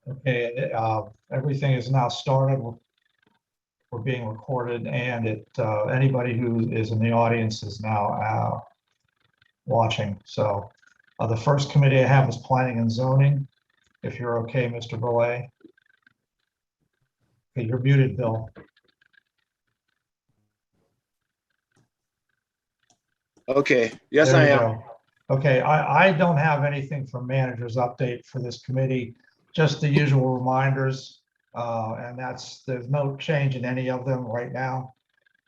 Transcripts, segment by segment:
Okay, everything is now started. We're being recorded, and anybody who is in the audience is now watching. So the first committee I have is planning and zoning. If you're okay, Mr. Burley. Okay, you're muted, Bill. Okay, yes, There I you am. go. Okay, I don't have anything for manager's update for this committee, just the usual reminders. And there's no change in any of them right now.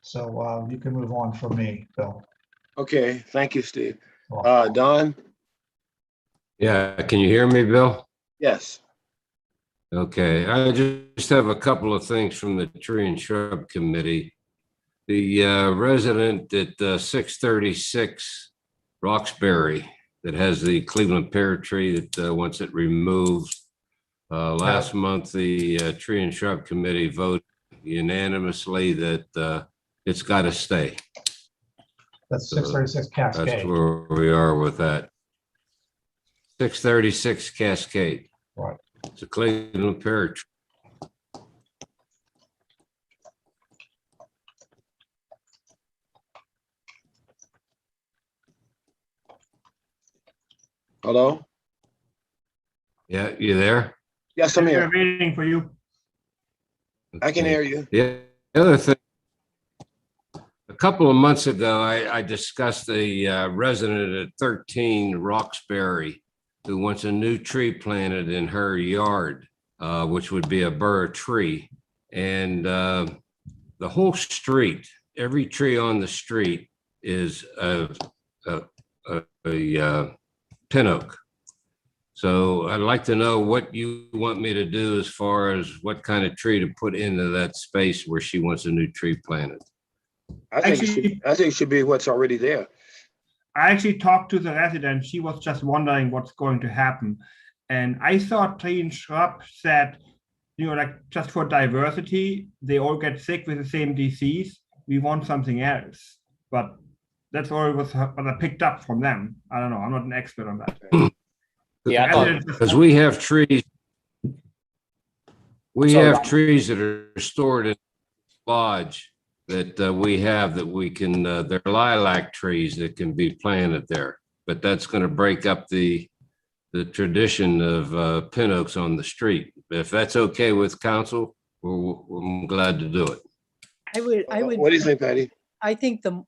So you can move on from me, Bill. Okay, thank you, Steve. Well, Don? Yeah, can you hear me, Bill? Yes. Okay, I just have a couple of things from the Tree and Shrub Committee. The resident at 636 Roxbury that has the Cleveland pear tree that wants it removed. Last month, the Tree and Shrub Committee voted unanimously that it's got to stay. that's 636 Cascade. That's where we are with that. 636 Cascade. Right. It's a Cleveland pear tree. Hello? Yeah, you there? Yes, I'm We're here. waiting for you. I can hear you. The other thing, a couple of months ago, I discussed a resident at 13 Roxbury who wants a new tree planted in her yard, which would be a bur tree. And the whole street, every tree on the street is a pin oak. So I'd like to know what you want me to do as far as what kind of tree to put into that space where she wants a new tree planted. I think it should be what's already there. I actually talked to the resident. She was just wondering what's going to happen. And I thought Tree and Shrub said, like just for diversity, they all get sick with the same disease. We want something else. But that's all what I picked up from them. I don't know. I'm not an expert on that. Yeah, Because we have trees. We have trees that are stored in lodge that we can, they're lilac trees that can be planted there. But that's going to break up the tradition of pin oaks on the street. If that's okay with council, we're glad to do it. I would. What do you think, Patty? I think the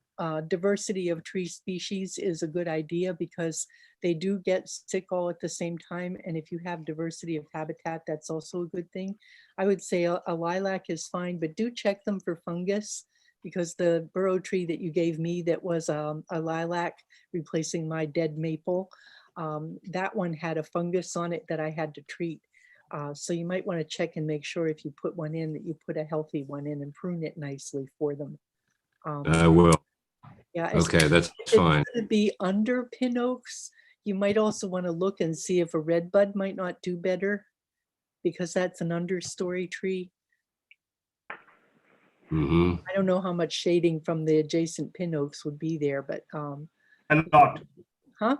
diversity of tree species is a good idea because they do get sick all at the same time. And if you have diversity of habitat, that's also a good thing. I would say a lilac is fine, but do check them for fungus because the burrow tree that you gave me that was a lilac replacing my dead maple, that one had a fungus on it that I had to treat. So you might want to check and make sure if you put one in that you put a healthy one in and prune it nicely for them. I will. Yeah. Okay, that's It's fine. going to be under pin oaks. You might also want to look and see if a red bud might not do better because that's an understory tree. Mm-hmm. I don't know how much shading from the adjacent pin oaks would be there, but A lot. huh?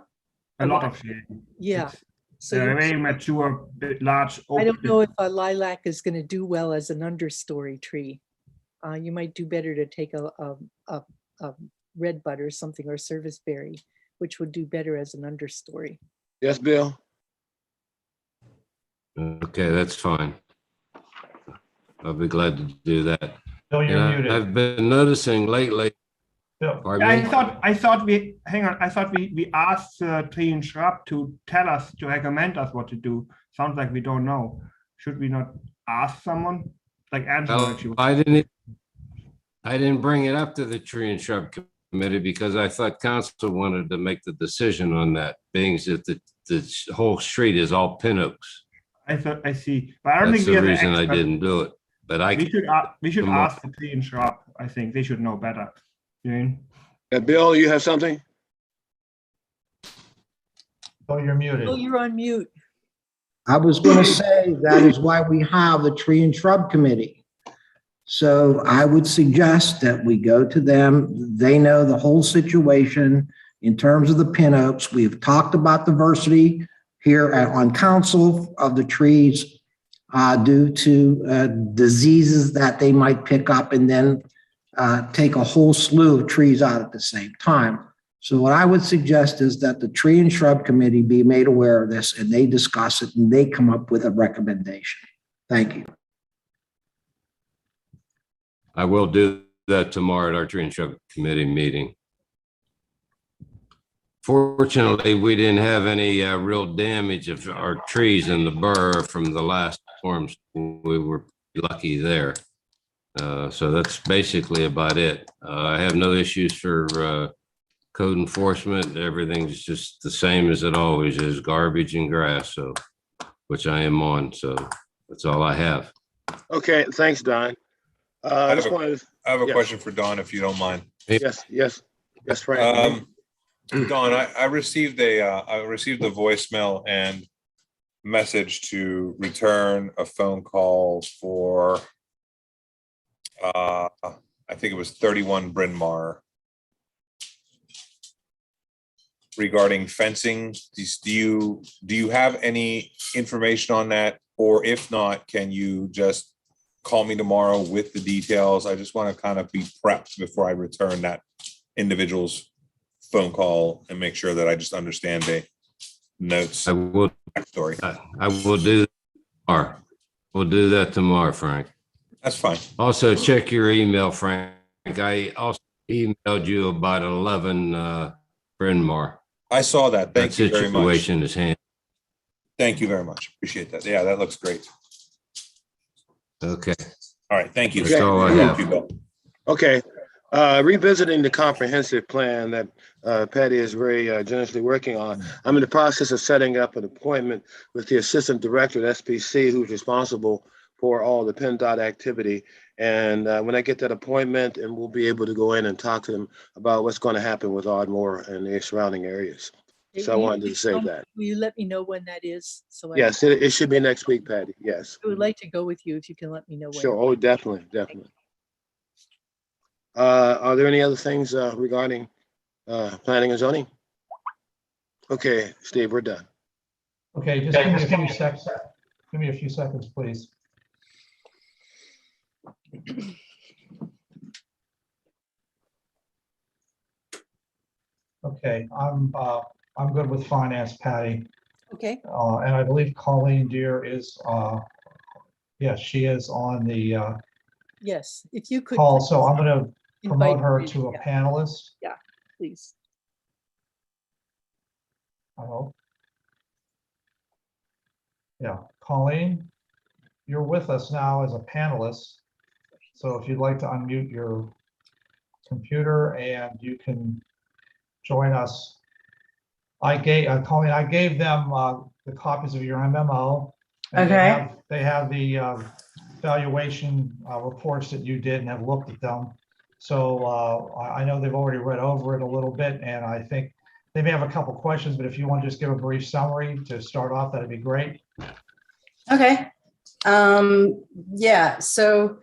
A lot of shading. Yeah. So They're you- very mature, large. I don't know if a lilac is going to do well as an understory tree. You might do better to take a red bud or something or serviceberry, which would do better as an understory. Yes, Bill? Okay, that's fine. I'll be glad to do that. Bill, you're And muted. I've been noticing lately. Bill, Pardon Yeah, me? I thought we asked Tree and Shrub to tell us, to recommend us what to do. Sounds like we don't know. Should we not ask someone? Like Angela, Well, actually. I didn't bring it up to the Tree and Shrub Committee because I thought council wanted to make the decision on that, being that the whole street is all pin oaks. I see. But I don't That's think we the have an reason I expert. didn't do it. But We should come up- ask the Tree and Shrub. I think they should know better. You mean? Bill, you have something? Bill, you're muted. Oh, you're on mute. I was going to say that is why we have the Tree and Shrub Committee. So I would suggest that we go to them. They know the whole situation in terms of the pin oaks. We've talked about diversity here on council of the trees. due to diseases that they might pick up and then take a whole slew of trees out at the same time. So what I would suggest is that the Tree and Shrub Committee be made aware of this and they discuss it and they come up with a recommendation. Thank you. I will do that tomorrow at our Tree and Shrub Committee meeting. Fortunately, we didn't have any real damage of our trees in the borough from the last storms. We were lucky there. So that's basically about it. I have no issues for code enforcement. Everything's just the same as it always is, garbage and grass, so, which I am on. So that's all I have. Okay, thanks, Don. I just wanted to, I have a yes. question for Don, if you don't mind. yes, Frank. Don, I received a voicemail and message to return a phone call for, I think it was 31 Bryn Mawr, regarding fencing. Do you have any information on that? Or if not, can you just call me tomorrow with the details? I just want to kind of be prepped before I return that individual's phone call and make sure that I just understand the notes. I will. Story. I will do tomorrow. We'll do that tomorrow, Frank. That's fine. Also, check your email, Frank. I also emailed you about 11 Bryn Mawr. I saw that. Thank you very much. Situation is handled. Thank you very much. Appreciate that. Yeah, that looks great. Okay. All right. Thank you. That's all I have. Thank you, Bill. Okay, revisiting the comprehensive plan that Patty is very generously working on. I'm in the process of setting up an appointment with the Assistant Director at SPC, who's responsible for all the PennDOT activity. And when I get that appointment, and we'll be able to go in and talk to them about what's going to happen with Ardmore and the surrounding areas. So I wanted to say that. Will you let me know when that is? So Yes, it should be next week, Patty. Yes. I would like to go with you if you can let me know when. Sure. Oh, definitely. Are there any other things regarding planning and zoning? Okay, Steve, we're done. Okay, just give me a few seconds. Give me a few seconds, please. Okay, I'm good with finance, Patty. Okay, And I believe Colleen Deere is, yes, she is on the yes, if you could. call. So I'm going to invite promote her in, to a yeah, panelist, Please. I hope. Yeah, Colleen, you're with us now as a panelist. So if you'd like to unmute your computer and you can join us. Colleen, I gave them the copies of your MMO. And Okay. they have the valuation reports that you did and have looked at them. So I know they've already read over it a little bit, and I think they may have a couple questions, but if you want to just give a brief summary to start off, that'd be great. Okay. Yeah, so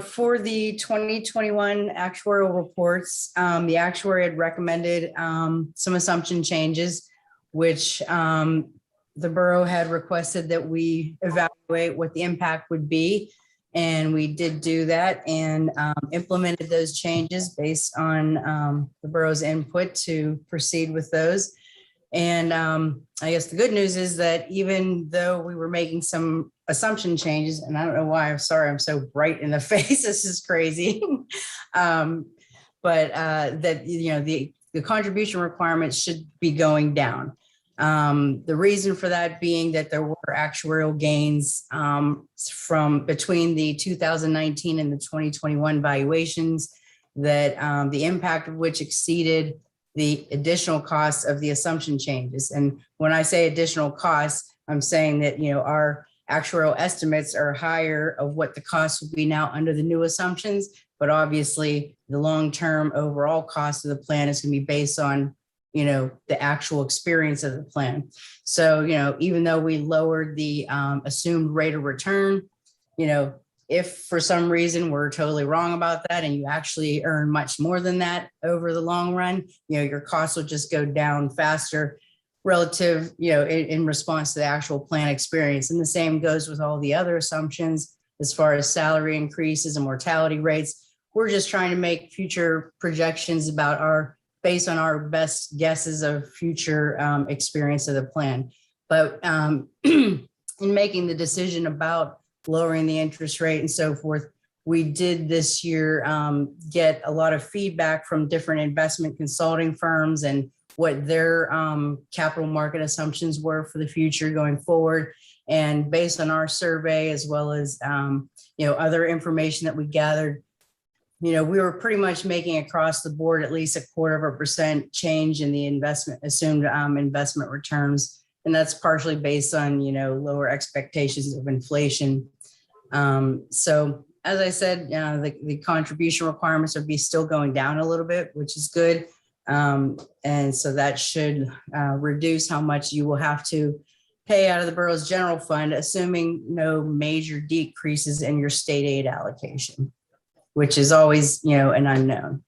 for the 2021 actuarial reports, the actuary had recommended some assumption changes, which the borough had requested that we evaluate what the impact would be. And we did do that and implemented those changes based on the borough's input to proceed with those. And I guess the good news is that even though we were making some assumption changes, and I don't know why, I'm sorry, I'm so bright in the face, this is crazy. But that, you know, the contribution requirements should be going down. The reason for that being that there were actuarial gains from between the 2019 and the 2021 valuations that the impact of which exceeded the additional costs of the assumption changes. And when I say additional costs, I'm saying that, you know, our actuarial estimates are higher of what the cost would be now under the new assumptions, but obviously the long-term overall cost of the plan is going to be based on, you know, the actual experience of the plan. So, you know, even though we lowered the assumed rate of return, you know, if for some reason we're totally wrong about that and you actually earn much more than that over the long run, you know, your costs will just go down faster, relative, in response to the actual plan experience. And the same goes with all the other assumptions as far as salary increases and mortality rates. We're just trying to make future projections based on our best guesses of future experience of the plan. But in making the decision about lowering the interest rate and so forth, we did this year get a lot of feedback from different investment consulting firms and what their capital market assumptions were for the future going forward. And based on our survey, as well as other information that we gathered, we were pretty much making across the board at least 0.25% change in the assumed investment returns. And that's partially based on, lower expectations of inflation. So as I said, the contribution requirements will be still going down a little bit, which is good. And so that should reduce how much you will have to pay out of the borough's general fund, assuming no major decreases in your state aid allocation, which is always, an unknown.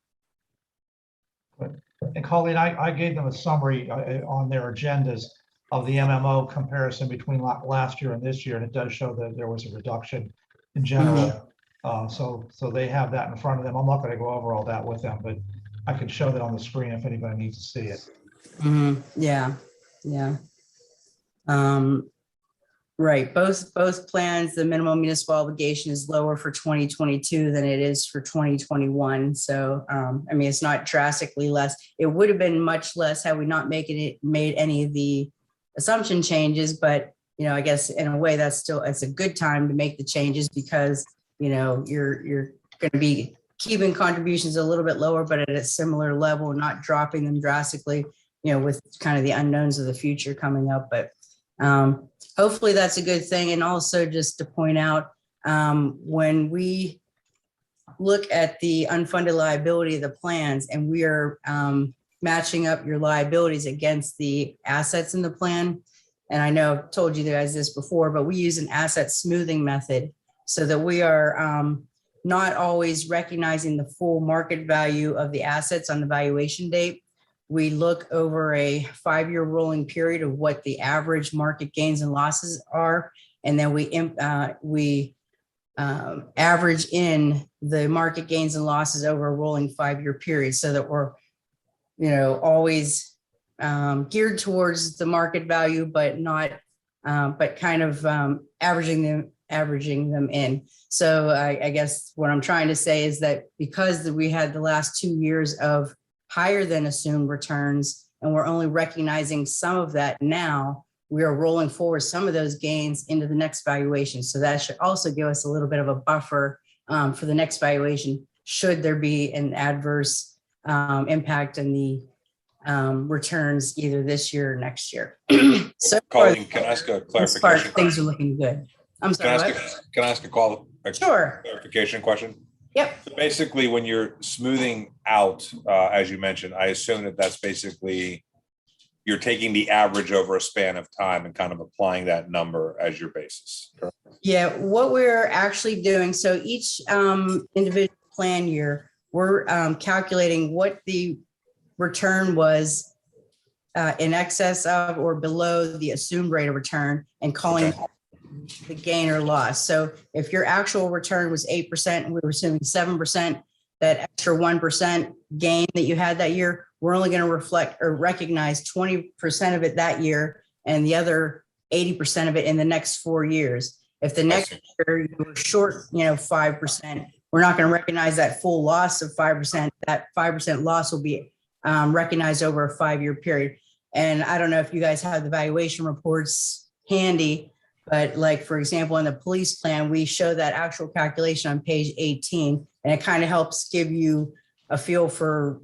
And Colleen, I gave them a summary on their agendas of the MMO comparison between last year and this year, and it does show that there was a reduction in general. So they have that in front of them. I'm not going to go over all that with them, but I can show that on the screen if anybody needs to see it. Yeah. Right. Both plans, the minimum municipal obligation is lower for 2022 than it is for 2021. So, it's not drastically less. It would have been much less had we not made any of the assumption changes. But, I guess in a way it's a good time to make the changes because, you're going to be keeping contributions a little bit lower, but at a similar level, not dropping them drastically, with kind of the unknowns of the future coming up. But hopefully that's a good thing. And also just to point out, when we look at the unfunded liability of the plans and we are matching up your liabilities against the assets in the plan. And I know I've told you guys this before, but we use an asset smoothing method so that we are not always recognizing the full market value of the assets on the valuation date. We look over a 5-year rolling period of what the average market gains and losses are. And then we average in the market gains and losses over a rolling 5-year period so that we're, always geared towards the market value, but not, but kind of averaging them in. So I guess what I'm trying to say is that because we had the last 2 years of higher than assumed returns, and we're only recognizing some of that now, we are rolling forward some of those gains into the next valuation. So that should also give us a little bit of a buffer for the next valuation, should there be an adverse impact in the returns either this year or next year. So Colleen, can I ask a clarification? Things are looking good. I'm sorry. Can I ask a Sure. clarification question? Yep. So basically, when you're smoothing out, as you mentioned, I assume that that's basically you're taking the average over a span of time and kind of applying that number as your basis. Correct? Yeah, what we're actually doing, so each individual plan year, we're calculating what the return was in excess of or below the assumed rate of return and calling the gain or loss. So if your actual return was 8% and we were assuming 7%, that extra 1% gain that you had that year, we're only going to reflect or recognize 20% of it that year and the other 80% of it in the next 4 years. If the next year you were short, 5%, we're not going to recognize that full loss of 5%. That 5% loss will be recognized over a 5-year period. And I don't know if you guys have the valuation reports handy, but like, for example, in the police plan, we show that actual calculation on page 18, and it kind of helps give you a feel for,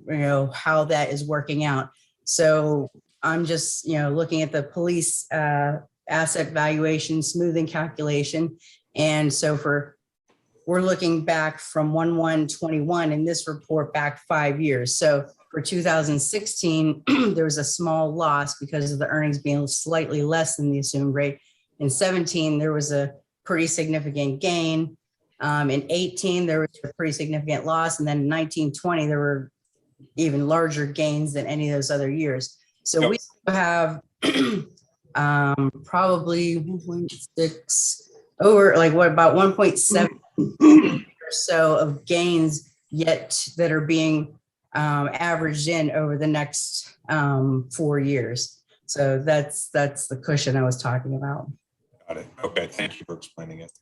how that is working out. So I'm just, looking at the police asset valuation smoothing calculation. And so we're looking back from 1/1/21 in this report back 5 years. So for 2016, there was a small loss because of the earnings being slightly less than the assumed rate. In 17, there was a pretty significant gain. In 18, there was a pretty significant loss. And then in 1920, there were even larger gains than any of those other years. So we have probably 1.6 over, like what, about 1.7 or so of gains yet that are being averaged in over the next 4 years. So that's the cushion I was talking about. Got it. Okay, thank you for explaining it.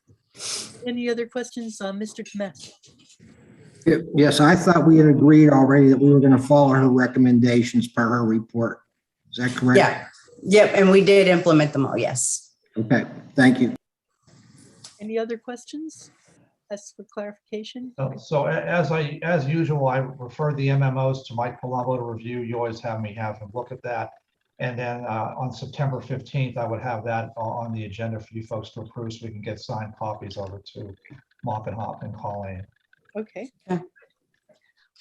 Any other questions, Mr. Kmet? Yes, I thought we had agreed already that we were going to follow her recommendations per her report. Is that correct? Yeah. Yep. And we did implement them all. Yes. Okay, thank you. Any other questions? That's for clarification. So as usual, I refer the MMOs to Mike Palumbo to review. You always have me have him look at that. And then on September 15th, I would have that on the agenda for you folks to approve so we can get signed copies over to Hop and Colleen. Okay. Okay.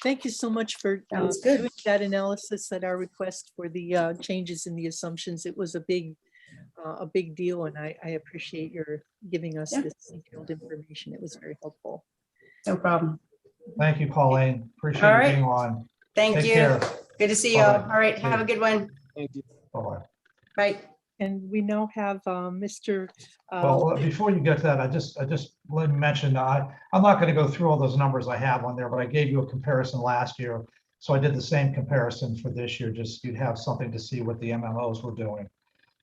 Thank you so much for Sounds good. doing that analysis at our request for the changes in the assumptions. It was a big deal, and I appreciate your giving us this detailed information. It was very helpful. No problem. Thank you, Colleen. Appreciate All you right. being on. Thank Take you. care. Good to see you all. Bye-bye. All right. See Have you. a good one. Bye-bye. Bye. And we now have Mr. Well, before you get to that, I just let me mention, I'm not going to go through all those numbers I have on there, but I gave you a comparison last year. So I did the same comparison for this year, just you'd have something to see what the MMOs were doing.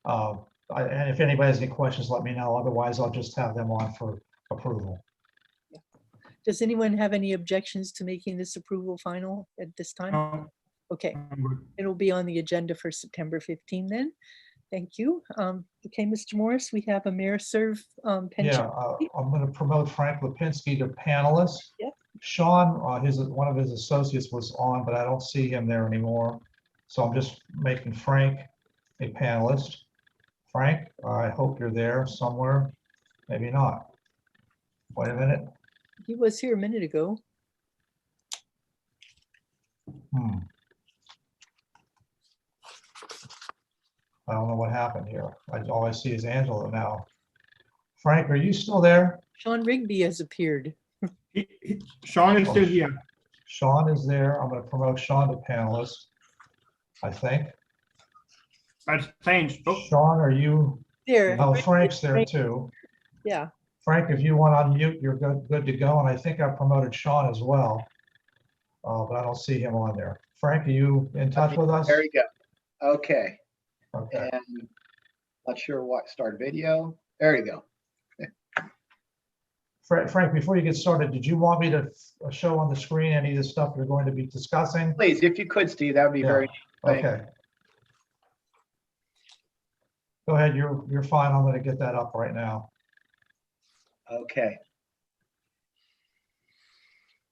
And if anybody has any questions, let me know. Otherwise, I'll just have them on for approval. Does anyone have any objections to making this approval final at this time? No, Okay, I'm good. it'll be on the agenda for September 15 then. Thank you. Okay, Mr. Morris, we have a mayor serve pension. Yeah, I'm going to promote Frank Lipinski to panelist. Yep. Sean, one of his associates was on, but I don't see him there anymore. So I'm just making Frank a panelist. Frank, I hope you're there somewhere. Maybe not. Wait a minute. He was here a minute ago. I don't know what happened here. All I see is Angela now. Frank, are you still there? Sean Rigby has appeared. Sean is still here. Sean is there. I'm going to promote Sean to panelist, I think. That's changed. Oh, Sean, are you? There. Oh, Frank's there too. Yeah. Frank, if you want to unmute, you're good to go. And I think I promoted Sean as well. But I don't see him on there. Frank, are you in touch with us? There we go. Okay. Okay. And not sure what, start video. There you go. Frank, before you get started, did you want me to show on the screen any of the stuff you're going to be discussing? Please, if you could, Steve, that would be Yeah. very, thank you. Okay. Go ahead, you're fine. I'm going to get that up right now. Okay.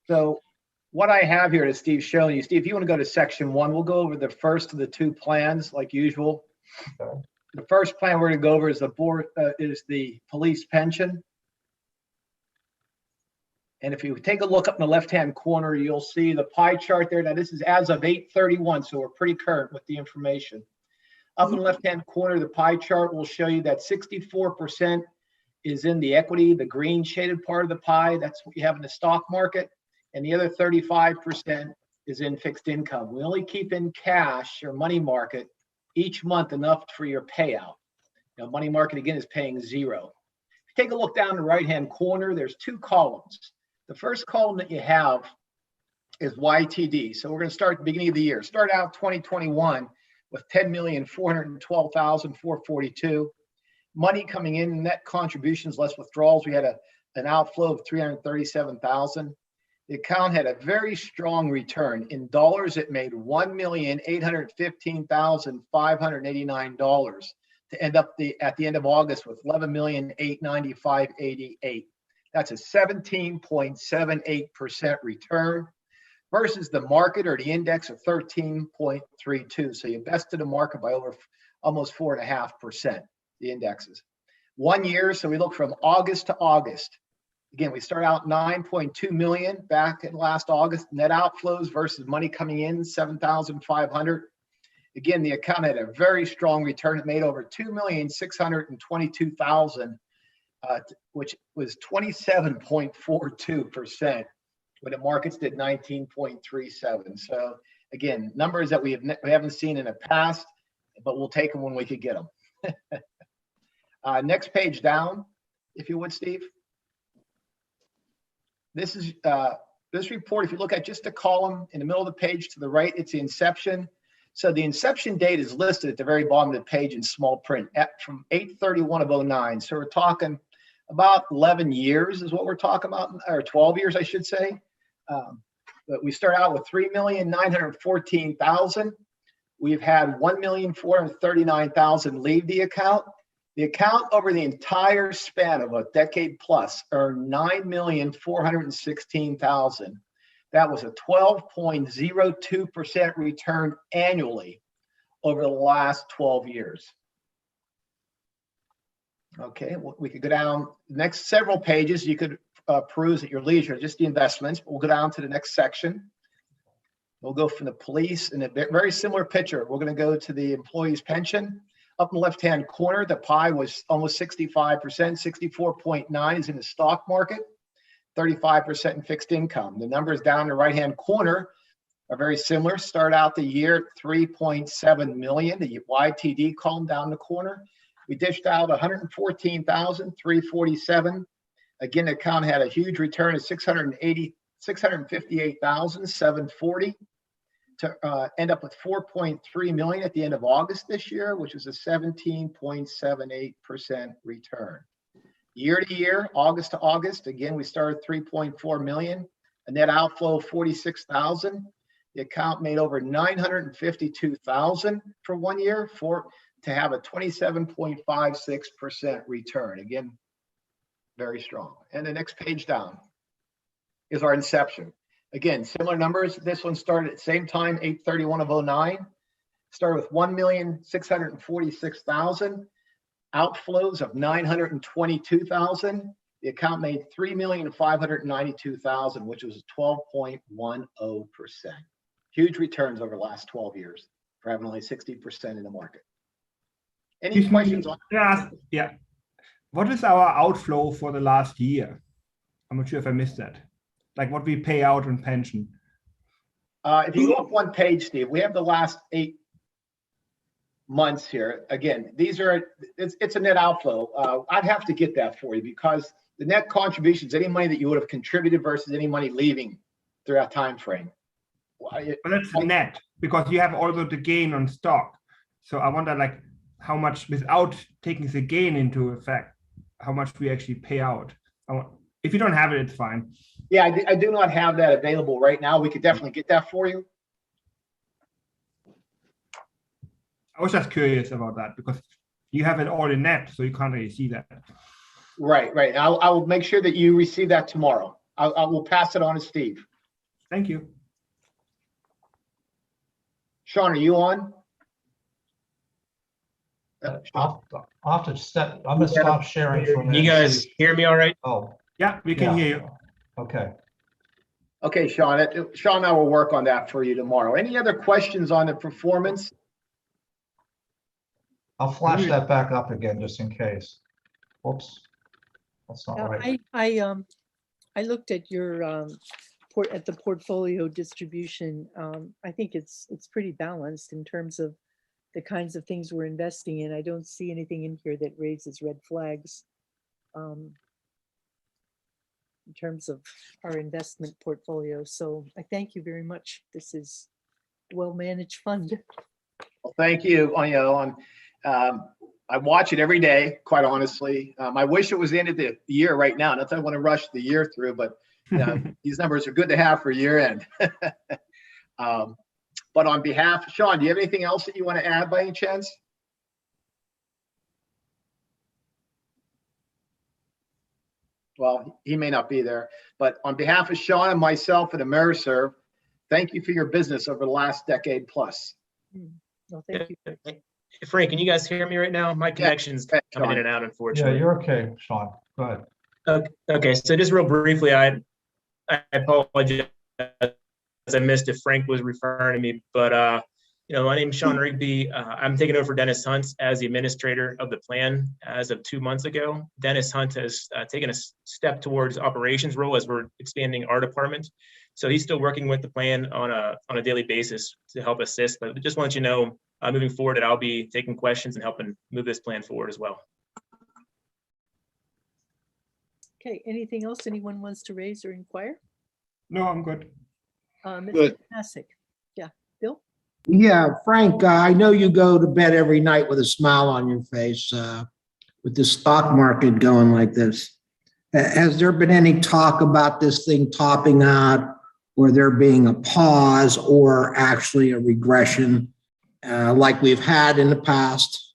So what I have here is Steve showing you. Steve, if you want to go to section 1, we'll go over the first of the 2 plans like usual. Okay. The first plan we're going to go over is the police pension. And if you take a look up in the left-hand corner, you'll see the pie chart there. Now this is as of 8/31, so we're pretty current with the information. Up in the left-hand corner, the pie chart will show you that 64% is in the equity, the green shaded part of the pie. That's what you have in the stock market. And the other 35% is in fixed income. We only keep in cash or money market each month enough for your payout. Now, money market, again, is paying 0. If you take a look down the right-hand corner, there's 2 columns. The first column that you have is YTD. So we're going to start at the beginning of the year. Start out 2021 with 10,412,442. Money coming in, net contributions less withdrawals. We had an outflow of 337,000. The account had a very strong return. In dollars, it made $1,815,589 to end up at the end of August with $11,895,88. That's a 17.78% return versus the market or the index of 13.32. So you bested the market by almost 4.5%, the indexes. 1 year, so we look from August to August. Again, we start out 9.2 million back in last August. Net outflows versus money coming in, 7,500. Again, the account had a very strong return. It made over 2,622,000, which was 27.42%, when the markets did 19.37. So again, numbers that we haven't seen in the past. but we'll take them when we could get them. Next page down, if you would, Steve. This is this report. If you look at just the column in the middle of the page to the right, it's the inception. So the inception date is listed at the very bottom of the page in small print from 8/31 of 09. So we're talking about 11 years is what we're talking about, or 12 years, I should say. But we start out with 3,914,000. We've had 1,439,000 leave the account. The account over the entire span of a decade plus earned 9,416,000. That was a 12.02% return annually over the last 12 years. Okay, we could go down the next several pages. You could peruse at your leisure, just the investments. We'll go down to the next section. We'll go from the police in a very similar picture. We're going to go to the employee's pension. Up in the left-hand corner, the pie was almost 65%, 64.9 is in the stock market, 35% in fixed income. The numbers down in the right-hand corner are very similar. Start out the year at 3.7 million, the YTD column down in the corner. We dished out 114,347. Again, the account had a huge return of 658,740 to end up with 4.3 million at the end of August this year, which was a 17.78% return. Year to year, August to August, again, we started 3.4 million, a net outflow of 46,000. The account made over 952,000 for 1 year to have a 27.56% return. Again, very strong. And the next page down is our inception. Again, similar numbers. This one started at the same time, 8/31 of 09. Started with 1,646,000. Outflows of 922,000. The account made 3,592,000, which was 12.10%. Huge returns over the last 12 years for having only 60% in the market. Any questions on that? Yeah. What is our outflow for the last year? I'm not sure if I missed that. Like what we pay out on pension. If you go up one page, Steve, we have the last 8 months here. Again, it's a net outflow. I'd have to get that for you because the net contributions, any money that you would have contributed versus any money leaving through that time frame. But that's the net because you have also the gain on stock. So I wonder like how much without taking the gain into effect, how much we actually pay out. If you don't have it, it's fine. Yeah, I do not have that available right now. We could definitely get that for you. I was just curious about that because you have it all in net, so you can't really see that. Right. I will make sure that you receive that tomorrow. I will pass it on to Steve. Thank you. Sean, are you on? I'll have to step, I'm gonna stop sharing for a minute. You guys hear me all right? Oh, Yeah, we can hear you. okay. Okay, Sean. Sean and I will work on that for you tomorrow. Any other questions on the performance? I'll flash that back up again just in case. Whoops. That's not right. I looked at your at the portfolio distribution. I think it's pretty balanced in terms of the kinds of things we're investing in. I don't see anything in here that raises red flags in terms of our investment portfolio. So I thank you very much. This is a well-managed fund. Well, thank you. I watch it every day, quite honestly. I wish it was the end of the year right now. Not that I want to rush the year through, but these numbers are good to have for year end. But on behalf of Sean, do you have anything else that you want to add by any chance? Well, he may not be there, but on behalf of Sean and myself and Ameriserve, thank you for your business over the last decade plus. Well, thank you. Frank, can you guys hear me right now? My connection's coming in and out, Yeah, unfortunately. you're okay, Sean. Go ahead. Okay, so just real briefly, I apologize. I missed if Frank was referring to me, but my name's Sean Rigby. I'm taking over for Dennis Hunt as the administrator of the plan as of 2 months ago. Dennis Hunt has taken a step towards operations role as we're expanding our department. So he's still working with the plan on a daily basis to help assist. But just want you to know, moving forward, that I'll be taking questions and helping move this plan forward as well. Okay, anything else anyone wants to raise or inquire? No, I'm good. Mr. Good. Pasek, yeah, Bill? Yeah, Frank, I know you go to bed every night with a smile on your face, with the stock market going like this. Has there been any talk about this thing topping out, or there being a pause, or actually a regression, like we've had in the past,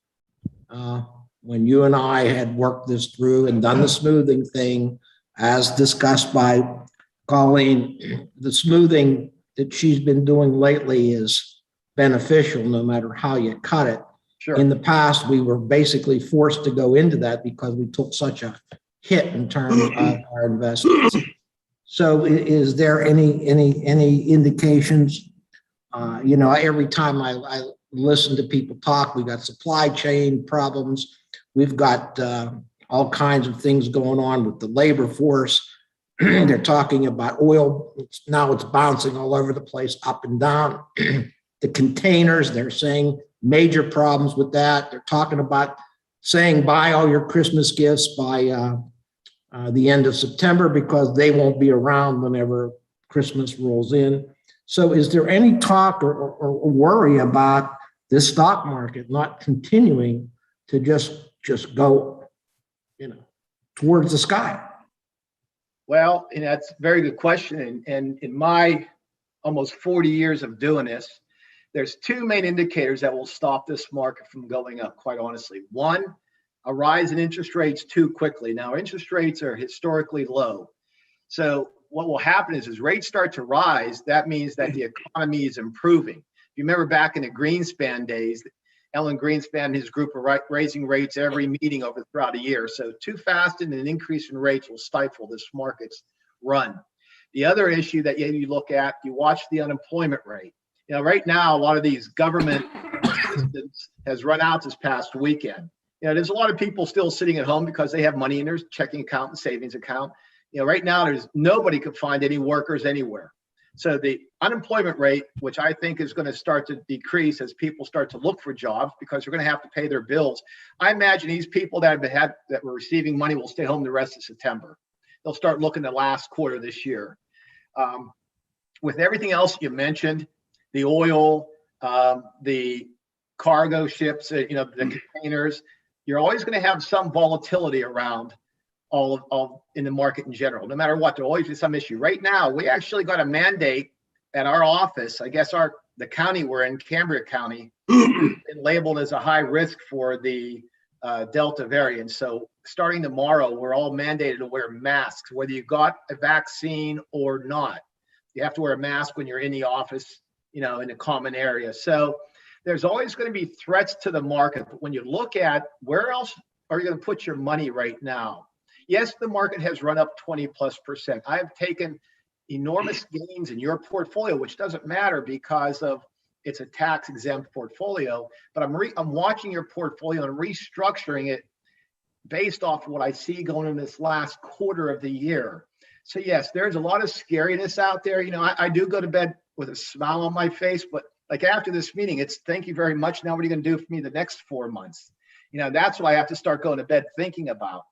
when you and I had worked this through and done the smoothing thing, as discussed by Colleen? The smoothing that she's been doing lately is beneficial no matter how you cut it. Sure. In the past, we were basically forced to go into that because we took such a hit in terms of our investments. So is there any indications? Every time I listen to people talk, we got supply chain problems. We've got all kinds of things going on with the labor force. They're talking about oil. Now it's bouncing all over the place, up and down. The containers, they're saying major problems with that. They're talking about saying buy all your Christmas gifts by the end of September because they won't be around whenever Christmas rolls in. So is there any talk or worry about this stock market not continuing to just go, towards the sky? Well, and that's a very good question. And in my almost 40 years of doing this, there's two main indicators that will stop this market from going up, quite honestly. One, a rise in interest rates too quickly. Now, interest rates are historically low. So what will happen is as rates start to rise, that means that the economy is improving. If you remember back in the Greenspan days, Ellen Greenspan and his group were raising rates every meeting throughout a year. So too fast and an increase in rates will stifle this market's run. The other issue that you look at, you watch the unemployment rate. Right now, a lot of these government assistance has run out this past weekend. There's a lot of people still sitting at home because they have money in their checking account and savings account. Right now, nobody could find any workers anywhere. So the unemployment rate, which I think is going to start to decrease as people start to look for jobs because they're going to have to pay their bills. I imagine these people that were receiving money will stay home the rest of September. They'll start looking the last quarter this year. With everything else you mentioned, the oil, the cargo ships, the containers, you're always going to have some volatility around all in the market in general. No matter what, there'll always be some issue. Right now, we actually got a mandate at our office. I guess the county we're in, Cambria County, been labeled as a high risk for the Delta variant. So starting tomorrow, we're all mandated to wear masks, whether you got a vaccine or not. You have to wear a mask when you're in the office, in a common area. So there's always going to be threats to the market. But when you look at where else are you going to put your money right now? Yes, the market has run up 20+%. I've taken enormous gains in your portfolio, which doesn't matter because it's a tax exempt portfolio, but I'm watching your portfolio and restructuring it based off of what I see going in this last quarter of the year. So yes, there's a lot of scariness out there. I do go to bed with a smile on my face, but like after this meeting, it's thank you very much. Now what are you going to do for me the next 4 months? That's what I have to start going to bed thinking about.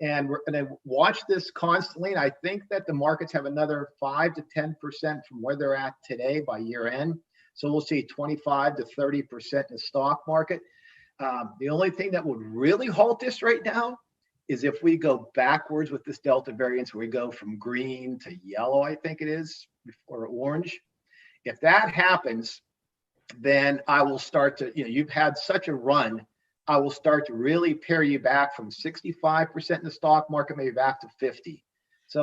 And we're going to watch this constantly. And I think that the markets have another 5 to 10% from where they're at today by year end. So we'll see 25 to 30% in the stock market. The only thing that would really halt this right now is if we go backwards with this Delta variant, where we go from green to yellow, I think it is, or orange. If that happens, then I will start to, you've had such a run, I will start to really pare you back from 65% in the stock market, maybe back to 50. So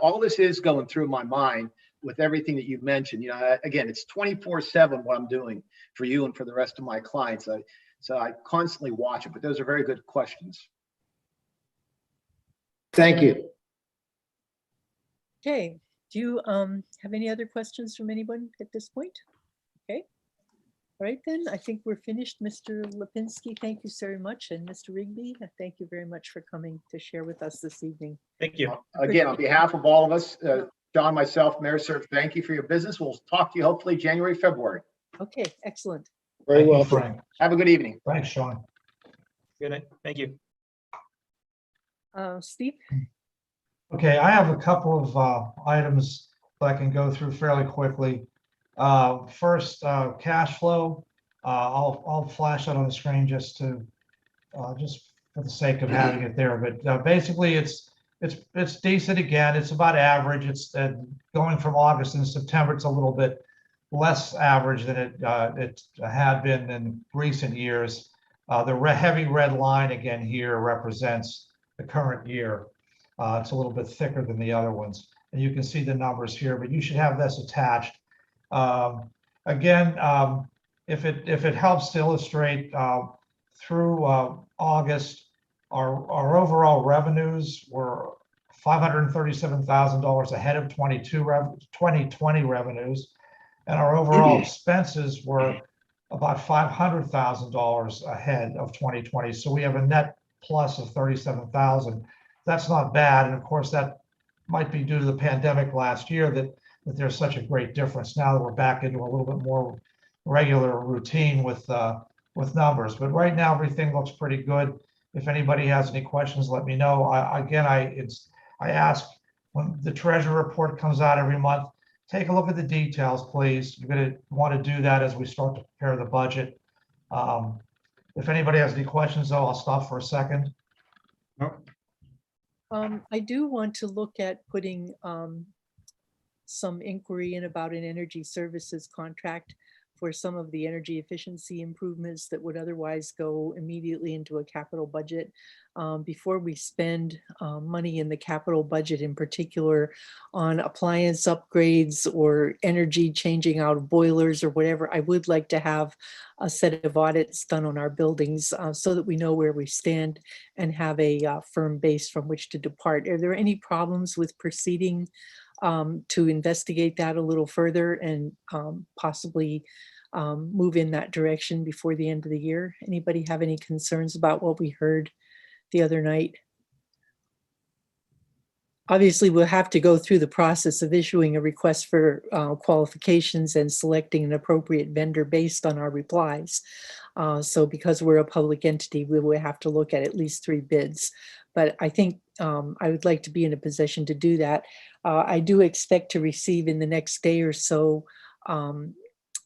all this is going through my mind with everything that you've mentioned. Again, it's 24/7 what I'm doing for you and for the rest of my clients. So I constantly watch it, but those are very good questions. Thank you. Okay, do you have any other questions from anyone at this point? Okay. All right, then I think we're finished. Mr. Lipinski, thank you very much. And Mr. Rigby, thank you very much for coming to share with us this evening. Thank you. Again, on behalf of all of us, John, myself, Mayor Sept, thank you for your business. We'll talk to you hopefully January, February. Okay, excellent. Very Thank you, well. Frank. Have a good evening. Thanks, Sean. Good night. Thank you. Steve? Okay, I have a couple of items that I can go through fairly quickly. First, cash flow. I'll flash that on the screen just for the sake of having it there. But basically, it's decent again. It's about average. It's going from August into September. It's a little bit less average than it had been in recent years. The heavy red line again here represents the current year. It's a little bit thicker than the other ones, and you can see the numbers here. But you should have this attached. Again, if it helps to illustrate, through August, our overall revenues were $537,000 ahead of 2020 revenues, and our overall expenses were about $500,000 ahead of 2020. So we have a net plus of 37,000. That's not bad, and of course that might be due to the pandemic last year that there's such a great difference now that we're back into a little bit more regular routine with numbers. But right now everything looks pretty good. If anybody has any questions, let me know. I ask when the treasury report comes out every month, take a look at the details, please. You're going to want to do that as we start to prepare the budget. If anybody has any questions, though, I'll stop for a second. I do want to look at putting some inquiry in about an energy services contract for some of the energy efficiency improvements that would otherwise go immediately into a capital budget. Before we spend money in the capital budget, in particular on appliance upgrades or energy changing out of boilers or whatever, I would like to have a set of audits done on our buildings so that we know where we stand and have a firm base from which to depart. Are there any problems with proceeding to investigate that a little further and possibly move in that direction before the end of the year? Anybody have any concerns about what we heard the other night? Obviously, we'll have to go through the process of issuing a request for qualifications and selecting an appropriate vendor based on our replies. So because we're a public entity, we will have to look at least 3 bids. But I think I would like to be in a position to do that. I do expect to receive in the next day or so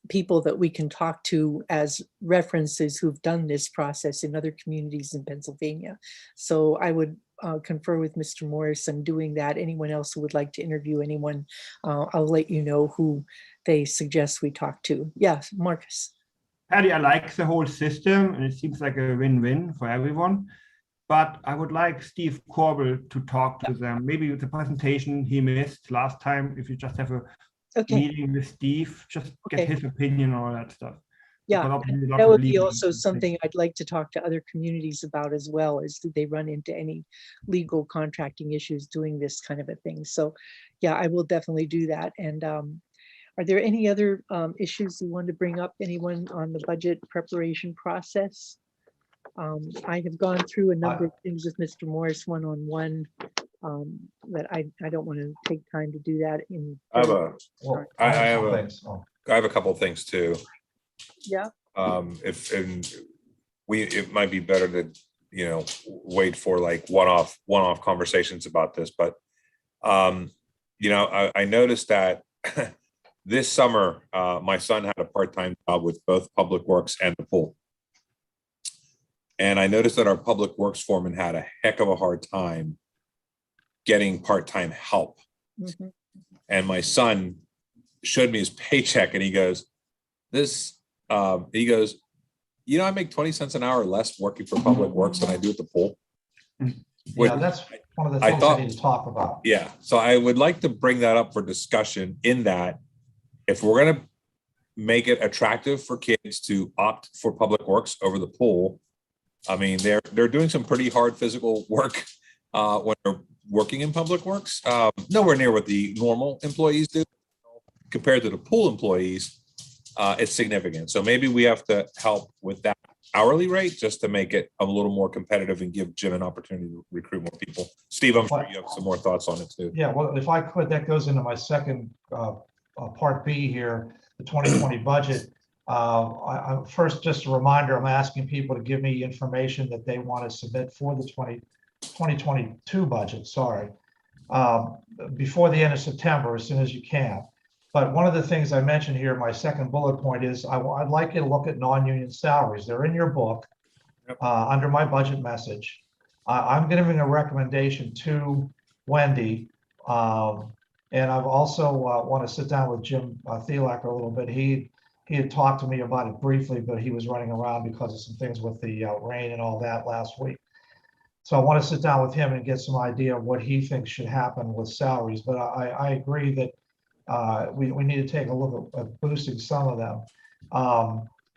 people that we can talk to as references who've done this process in other communities in Pennsylvania. So I would confer with Mr. Morris on doing that. Anyone else who would like to interview anyone, I'll let you know who they suggest we talk to. Yes, Marcus. Patty, I like the whole system and it seems like a win-win for everyone. But I would like Steve Corbell to talk to them. Maybe with the presentation he missed last time, if you just have a meeting with Steve, just get his opinion on all that stuff. Yeah, that would be also something I'd like to talk to other communities about as well, is do they run into any legal contracting issues doing this kind of a thing? So yeah, I will definitely do that. And are there any other issues you want to bring up? Anyone on the budget preparation process? I have gone through a number of things with Mr. Morris one-on-one, but I don't want to take time to do that. I have a couple of things too. Yeah. It might be better to, wait for like one-off conversations about this, but, I noticed that this summer, my son had a part-time job with both Public Works and the pool. And I noticed that our Public Works foreman had a heck of a hard time getting part-time help. Mm-hmm. And my son showed me his paycheck and he goes, I make 20 cents an hour less working for Public Works than I do at the pool. Yeah, that's one of the things I need to talk about. Yeah, so I would like to bring that up for discussion, in that if we're going to make it attractive for kids to opt for Public Works over the pool, I mean, they're doing some pretty hard physical work when they're working in Public Works. Nowhere near what the normal employees do. Compared to the pool employees, it's significant. So maybe we have to help with that hourly rate just to make it a little more competitive and give Jim an opportunity to recruit more people. Steve, I'm sure you have some more thoughts on it too. Yeah, well, if I could, that goes into my second part B here, the 2020 budget. First, just a reminder, I'm asking people to give me information that they want to submit for the 2022 budget, sorry, before the end of September, as soon as you can. But one of the things I mentioned here, my second bullet point is I'd like you to look at non-union salaries. They're in your book under my budget message. I'm giving a recommendation to Wendy. And I've also want to sit down with Jim Thielacker a little bit. He had talked to me about it briefly, but he was running around because of some things with the rain and all that last week. So I want to sit down with him and get some idea of what he thinks should happen with salaries. But I agree that we need to take a look at boosting some of them,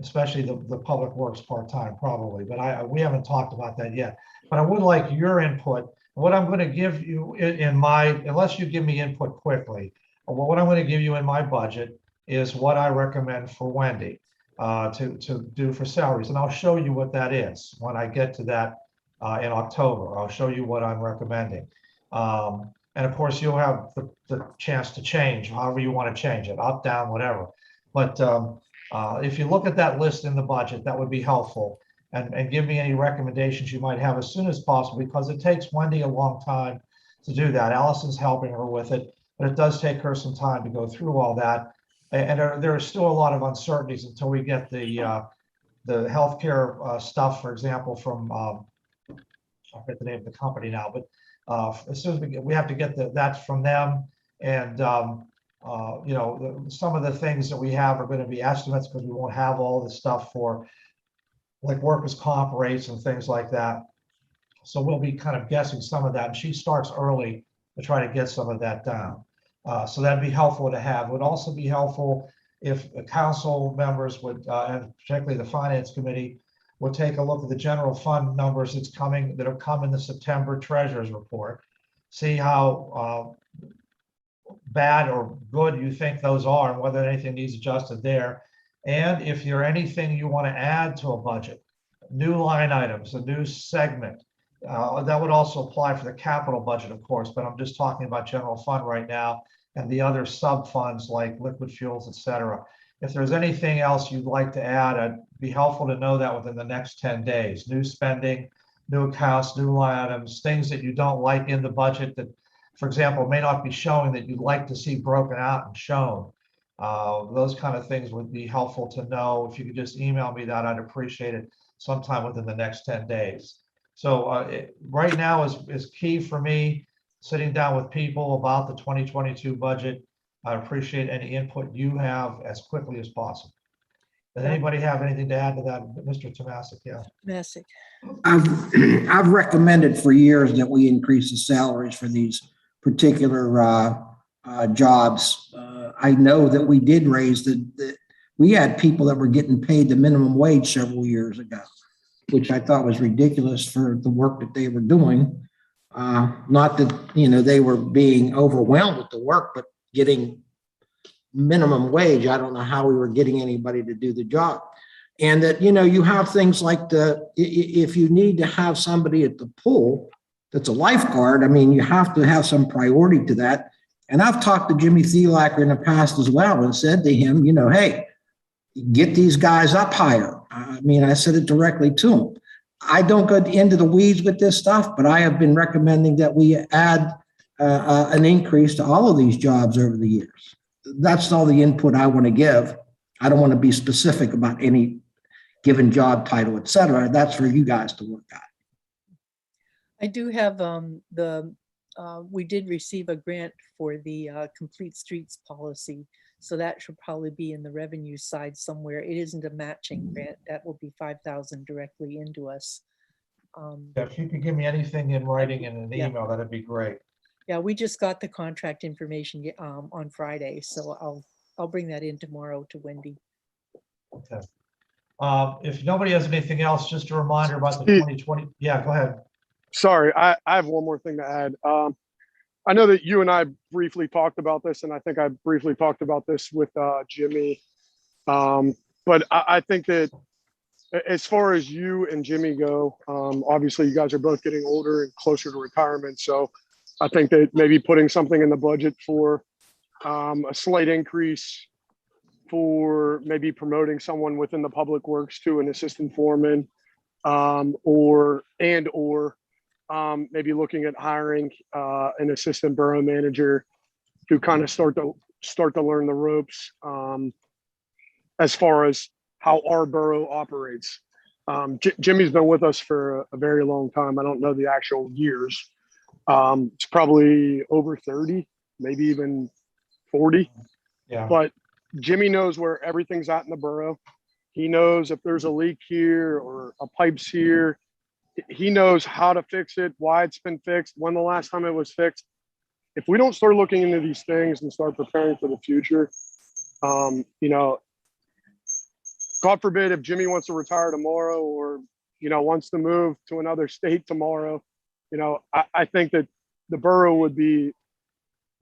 especially the public works part-time probably. But we haven't talked about that yet. But I would like your input. What I'm going to give you unless you give me input quickly, what I'm going to give you in my budget is what I recommend for Wendy to do for salaries. And I'll show you what that is when I get to that in October. I'll show you what I'm recommending. And of course, you'll have the chance to change however you want to change it, up, down, whatever. But if you look at that list in the budget, that would be helpful. And give me any recommendations you might have as soon as possible, because it takes Wendy a long time to do that. Allison's helping her with it, but it does take her some time to go through all that. And there are still a lot of uncertainties until we get the healthcare stuff, for example, from I forget the name of the company now, but as soon as we have to get that from them. And you know, some of the things that we have are going to be estimates because we won't have all the stuff for like workers' comp rates and things like that. So we'll be kind of guessing some of that. And she starts early to try to get some of that down. So that'd be helpful to have. It would also be helpful if the council members would, and particularly the finance committee, would take a look at the general fund numbers that have come in the September treasurer's report. See how bad or good you think those are and whether anything needs adjusted there. And if you're anything you want to add to a budget, new line items, a new segment, that would also apply for the capital budget, of course, but I'm just talking about general fund right now and the other sub funds like liquid fuels, et cetera. If there's anything else you'd like to add, it'd be helpful to know that within the next 10 days. New spending, new accounts, new line items, things that you don't like in the budget that, for example, may not be showing that you'd like to see broken out and shown. Those kind of things would be helpful to know. If you could just email me that, I'd appreciate it sometime within the next 10 days. So right now is key for me, sitting down with people about the 2022 budget. I appreciate any input you have as quickly as possible. Does anybody have anything to add to that? Mr. Tomasic, yeah. Messick. I've recommended for years that we increase the salaries for these particular jobs. I know that we did raise we had people that were getting paid the minimum wage several years ago, which I thought was ridiculous for the work that they were doing. Not that, you know, they were being overwhelmed with the work, but getting minimum wage. I don't know how we were getting anybody to do the job. And that, you know, you have things like if you need to have somebody at the pool that's a lifeguard, I mean, you have to have some priority to that. And I've talked to Jimmy Thielacker in the past as well and said to him, you know, hey, get these guys up higher. I mean, I said it directly to him. I don't go into the weeds with this stuff, but I have been recommending that we add an increase to all of these jobs over the years. That's all the input I want to give. I don't want to be specific about any given job title, et cetera. That's for you guys to work out. I do have we did receive a grant for the complete streets policy. So that should probably be in the revenue side somewhere. It isn't a matching grant. That will be 5,000 directly into us. If you could give me anything in writing in an Yeah. email, that'd be great. Yeah, we just got the contract information on Friday, so I'll bring that in tomorrow to Wendy. Okay. If nobody has anything else, just a reminder about the Steve. 2020. Yeah, go ahead. Sorry, I have one more thing to add. I know that you and I briefly talked about this, and I think I briefly talked about this with Jimmy. But I think that as far as you and Jimmy go, obviously you guys are both getting older and closer to retirement. So I think that maybe putting something in the budget for a slight increase for maybe promoting someone within the public works to an assistant foreman, or maybe looking at hiring an assistant borough manager to kind of start to learn the ropes as far as how our borough operates. Jimmy's been with us for a very long time. I don't know the actual years. It's probably over 30, maybe even 40. Yeah. But Jimmy knows where everything's at in the borough. He knows if there's a leak here or a pipe's here. He knows how to fix it, why it's been fixed, when the last time it was fixed. If we don't start looking into these things and start preparing for the future, God forbid if Jimmy wants to retire tomorrow or, wants to move to another state tomorrow, I think that the borough would be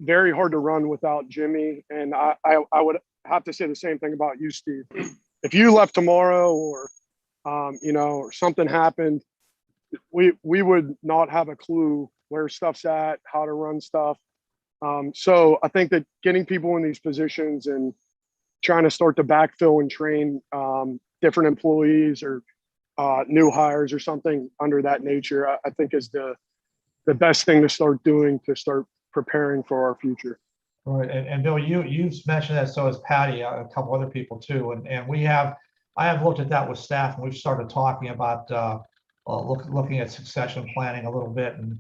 very hard to run without Jimmy. And I would have to say the same thing about you, Steve. If you left tomorrow or, or something happened, we would not have a clue where stuff's at, how to run stuff. So I think that getting people in these positions and trying to start to backfill and train different employees or new hires or something under that nature, I think is the best thing to start doing to start preparing for our future. Right, and Bill, you've mentioned that, so has Patty, a couple other people too, and I have looked at that with staff, and we've started talking about looking at succession planning a little bit, and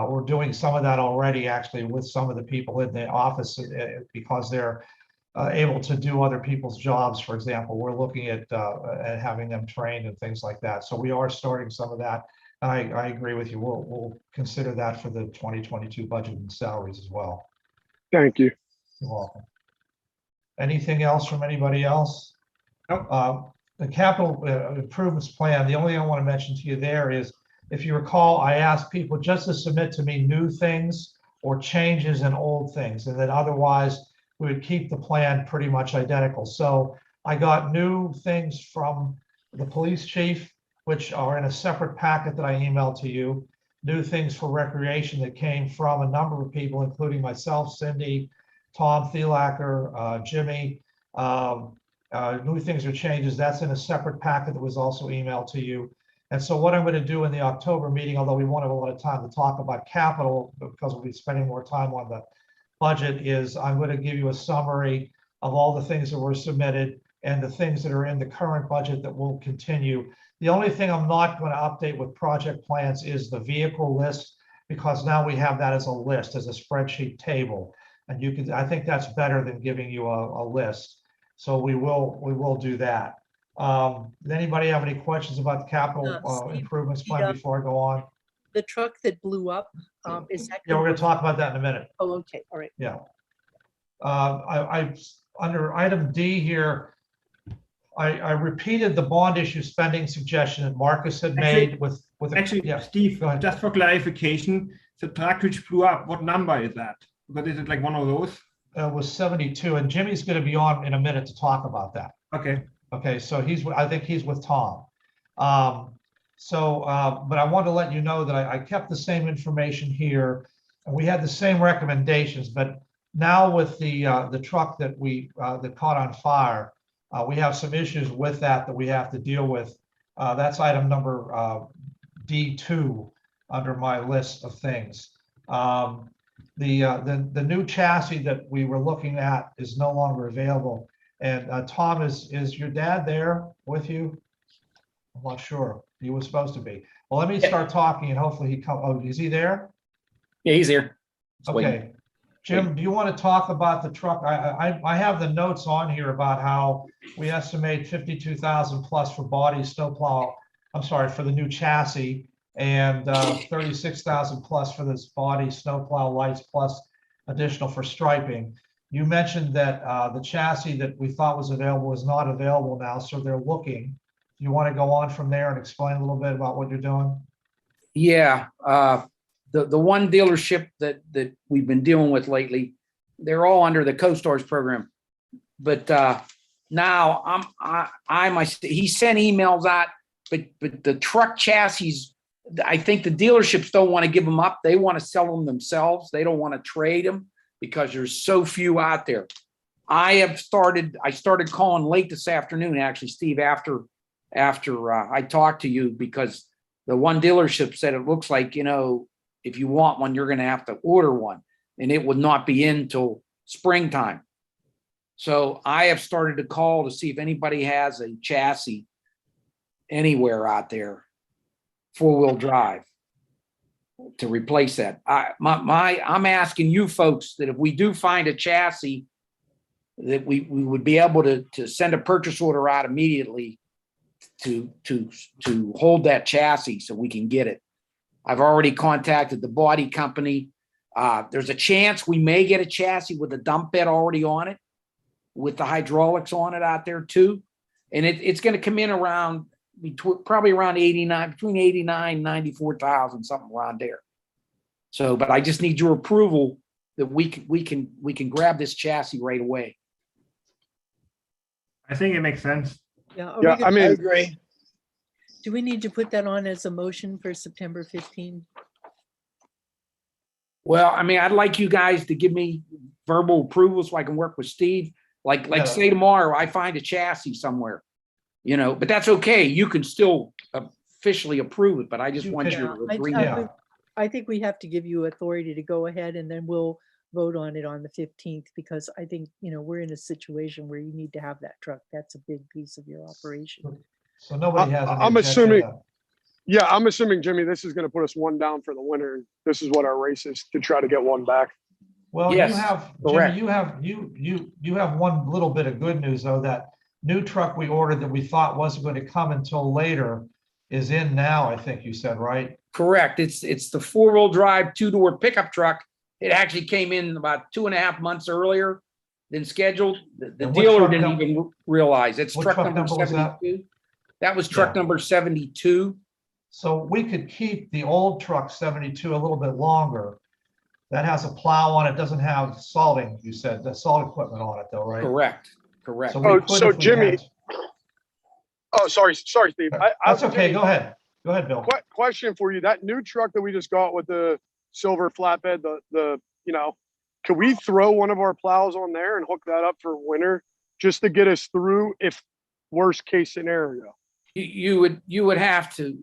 we're doing some of that already actually with some of the people in the office because they're able to do other people's jobs. For example, we're looking at having them trained and things like that. So we are starting some of that. I agree with you. We'll consider that for the 2022 budget and salaries as well. Thank you. You're welcome. Anything else from anybody else? Nope. The capital improvements plan, the only thing I want to mention to you there is, if you recall, I asked people just to submit to me new things or changes in old things, and then otherwise we would keep the plan pretty much identical. So I got new things from the police chief, which are in a separate packet that I emailed to you. New things for recreation that came from a number of people, including myself, Cindy, Tom Thielacker, Jimmy. New things or changes, that's in a separate packet that was also emailed to you. And so what I'm going to do in the October meeting, although we won't have a lot of time to talk about capital because we'll be spending more time on the budget, is I'm going to give you a summary of all the things that were submitted and the things that are in the current budget that will continue. The only thing I'm not going to update with project plans is the vehicle list, because now we have that as a list, as a spreadsheet table. And you can, I think that's better than giving you a list. So we will do that. Does anybody have any questions about the capital Steve, improvements plan before I go on? The truck that blew up, is that? Yeah, we're going to talk about that in a minute. Oh, okay, all right. Yeah. I under item D here, I repeated the bond issue spending suggestion that Marcus had made with Actually, yeah. Steve, Go ahead. just for clarification, the truck which blew up, what number is that? Because is it like one of those? Was 72, and Jimmy's going to be on in a minute to talk about that. Okay. Okay, so I think he's with Tom. But I want to let you know that I kept the same information here, and we had the same recommendations, but now with the truck that that caught on fire, we have some issues with that we have to deal with. That's item number D2 under my list of things. The new chassis that we were looking at is no longer available. And Tom, is your dad there with you? I'm not sure. He was supposed to be. Well, let me start talking and hopefully he come. Oh, is he there? Yeah, he's here. Just Okay. waiting. Jim, do you want to talk about the truck? I have the notes on here about how we estimate 52,000 plus for body snowplow. I'm sorry, for the new chassis, and 36,000 plus for this body snowplow lights plus additional for striping. You mentioned that the chassis that we thought was available is not available now, so they're looking. Do you want to go on from there and explain a little bit about what you're doing? Yeah, the one dealership that we've been dealing with lately, they're all under the CoStars program. But now he sent emails out, but the truck chassis, I think the dealerships don't want to give them up. They want to sell them themselves. They don't want to trade them because there's so few out there. I started calling late this afternoon, actually, Steve, after I talked to you, because the one dealership said it looks like, if you want one, you're going to have to order one, and it would not be in till springtime. So I have started to call to see if anybody has a chassis anywhere out there, 4-wheel drive, to replace that. I'm asking you folks that if we do find a chassis, that we would be able to send a purchase order out immediately to hold that chassis so we can get it. I've already contacted the body company. There's a chance we may get a chassis with a dump bed already on it, with the hydraulics on it out there too. And it's going to come in around probably around between 89 and 94,000, something around there. So, but I just need your approval that we can grab this chassis right away. I think it makes sense. Yeah, Yeah, I mean, agree. do we need to put that on as a motion for September 15? Well, I mean, I'd like you guys to give me verbal approval so I can work with Steve. Like Yeah. say tomorrow I find a chassis somewhere, but that's okay. You can still officially approve it, but I just You want can- your I- agreement. Yeah. I think we have to give you authority to go ahead, and then we'll vote on it on the 15th, because I think, we're in a situation where you need to have that truck. That's a big piece of your operation. So nobody has any I'm objection assuming- to that. Yeah, I'm assuming, Jimmy, this is going to put us one down for the winter. And this is what our race is, to try to get one back. Well, Yes, you have, correct. Jimmy, you have one little bit of good news, though. That new truck we ordered that we thought wasn't going to come until later is in now, I think you said, right? Correct. It's the 4-wheel drive 2-door pickup truck. It actually came in about 2.5 months earlier than scheduled. The And what dealer truck didn't number- even realize. It's what truck truck number number was that? 72. That was truck Yeah. number 72. So we could keep the old truck 72 a little bit longer. That has a plow on it, doesn't have salting, you said, the salt equipment on it though, right? Correct. So Oh, we could so if we Jimmy- had- Oh, sorry, Steve. That's okay, Jimmy, go ahead. Go ahead, Bill. Question for you. That new truck that we just got with the silver flatbed, can we throw one of our plows on there and hook that up for winter just to get us through if worst case scenario? You would have to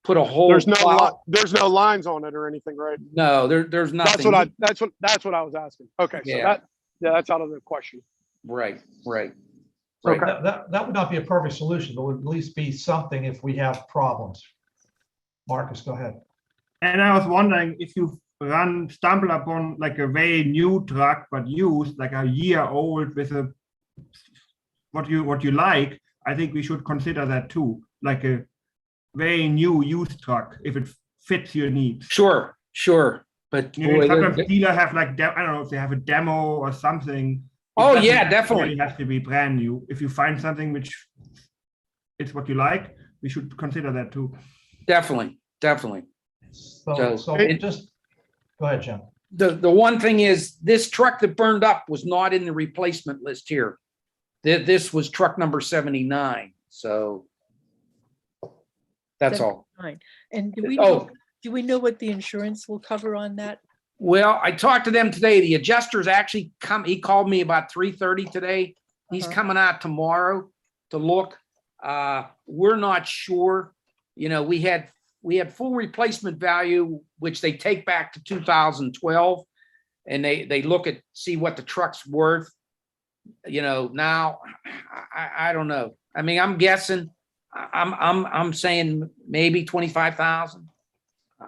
put a whole There's plow. there's no lines on it or anything, right? No, there's nothing. That's what I was asking. Okay, so Yeah. that's out of the question. Right. So Okay. that would not be a perfect solution, but would at least be something if we have problems. Marcus, go ahead. And I was wondering if you stumble upon like a very new truck, but used, like a year old with what you like. I think we should consider that too, like a very new used truck, if it fits your needs. Sure. But boy, Sometimes dealer have like, I don't know if they have a demo or something. It Oh, doesn't yeah, necessarily definitely. have to be brand new. If you find something which it's what you like, we should consider that too. definitely. So it- just, go ahead, Jim. The one thing is, this truck that burned up was not in the replacement list here. This was truck number 79. So that's all. Fine. And do we know what the insurance will cover on that? Well, I talked to them today. The adjuster's actually come. He called me about 3:30 today. He's Uh-huh. coming out tomorrow to look. We're not sure. We had full replacement value, which they take back to 2012, and they look at see what the truck's worth. Now I don't know. I mean, I'm guessing. I'm saying maybe 25,000.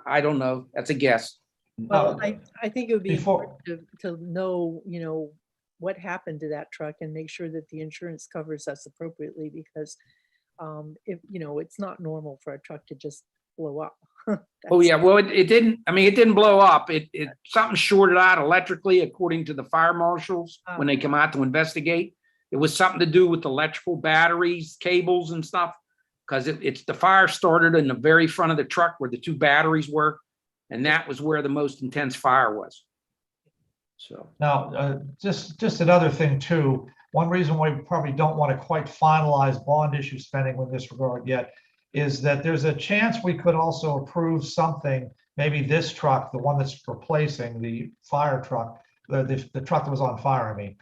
I don't know. That's a guess. Well, I think it would be Before- important to know, what happened to that truck and make sure that the insurance covers us appropriately, because if, it's not normal for a truck to just blow up. Oh, yeah. Well, it didn't. I mean, it didn't blow up. It something shorted out electrically, according to the fire marshals when they come out to investigate. It was something to do with electrical batteries, cables, and stuff. Because it's the fire started in the very front of the truck where the 2 batteries were, and that was where the most intense fire was. So Now, just another thing too, one reason why we probably don't want to quite finalize bond issue spending with this regard yet is that there's a chance we could also approve something, maybe this truck, the one that's replacing the fire truck, the truck that was on fire, I mean.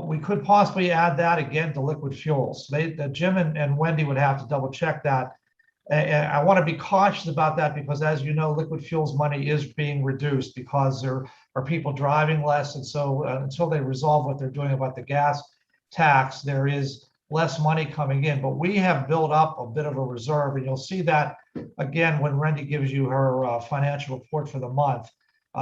We could possibly add that again to liquid fuels. Jim and Wendy would have to double check that. And I want to be cautious about that because, as you know, liquid fuels money is being reduced because there are people driving less. And so until they resolve what they're doing about the gas tax, there is less money coming in. But we have built up a bit of a reserve, and you'll see that again when Wendy gives you her financial report for the month.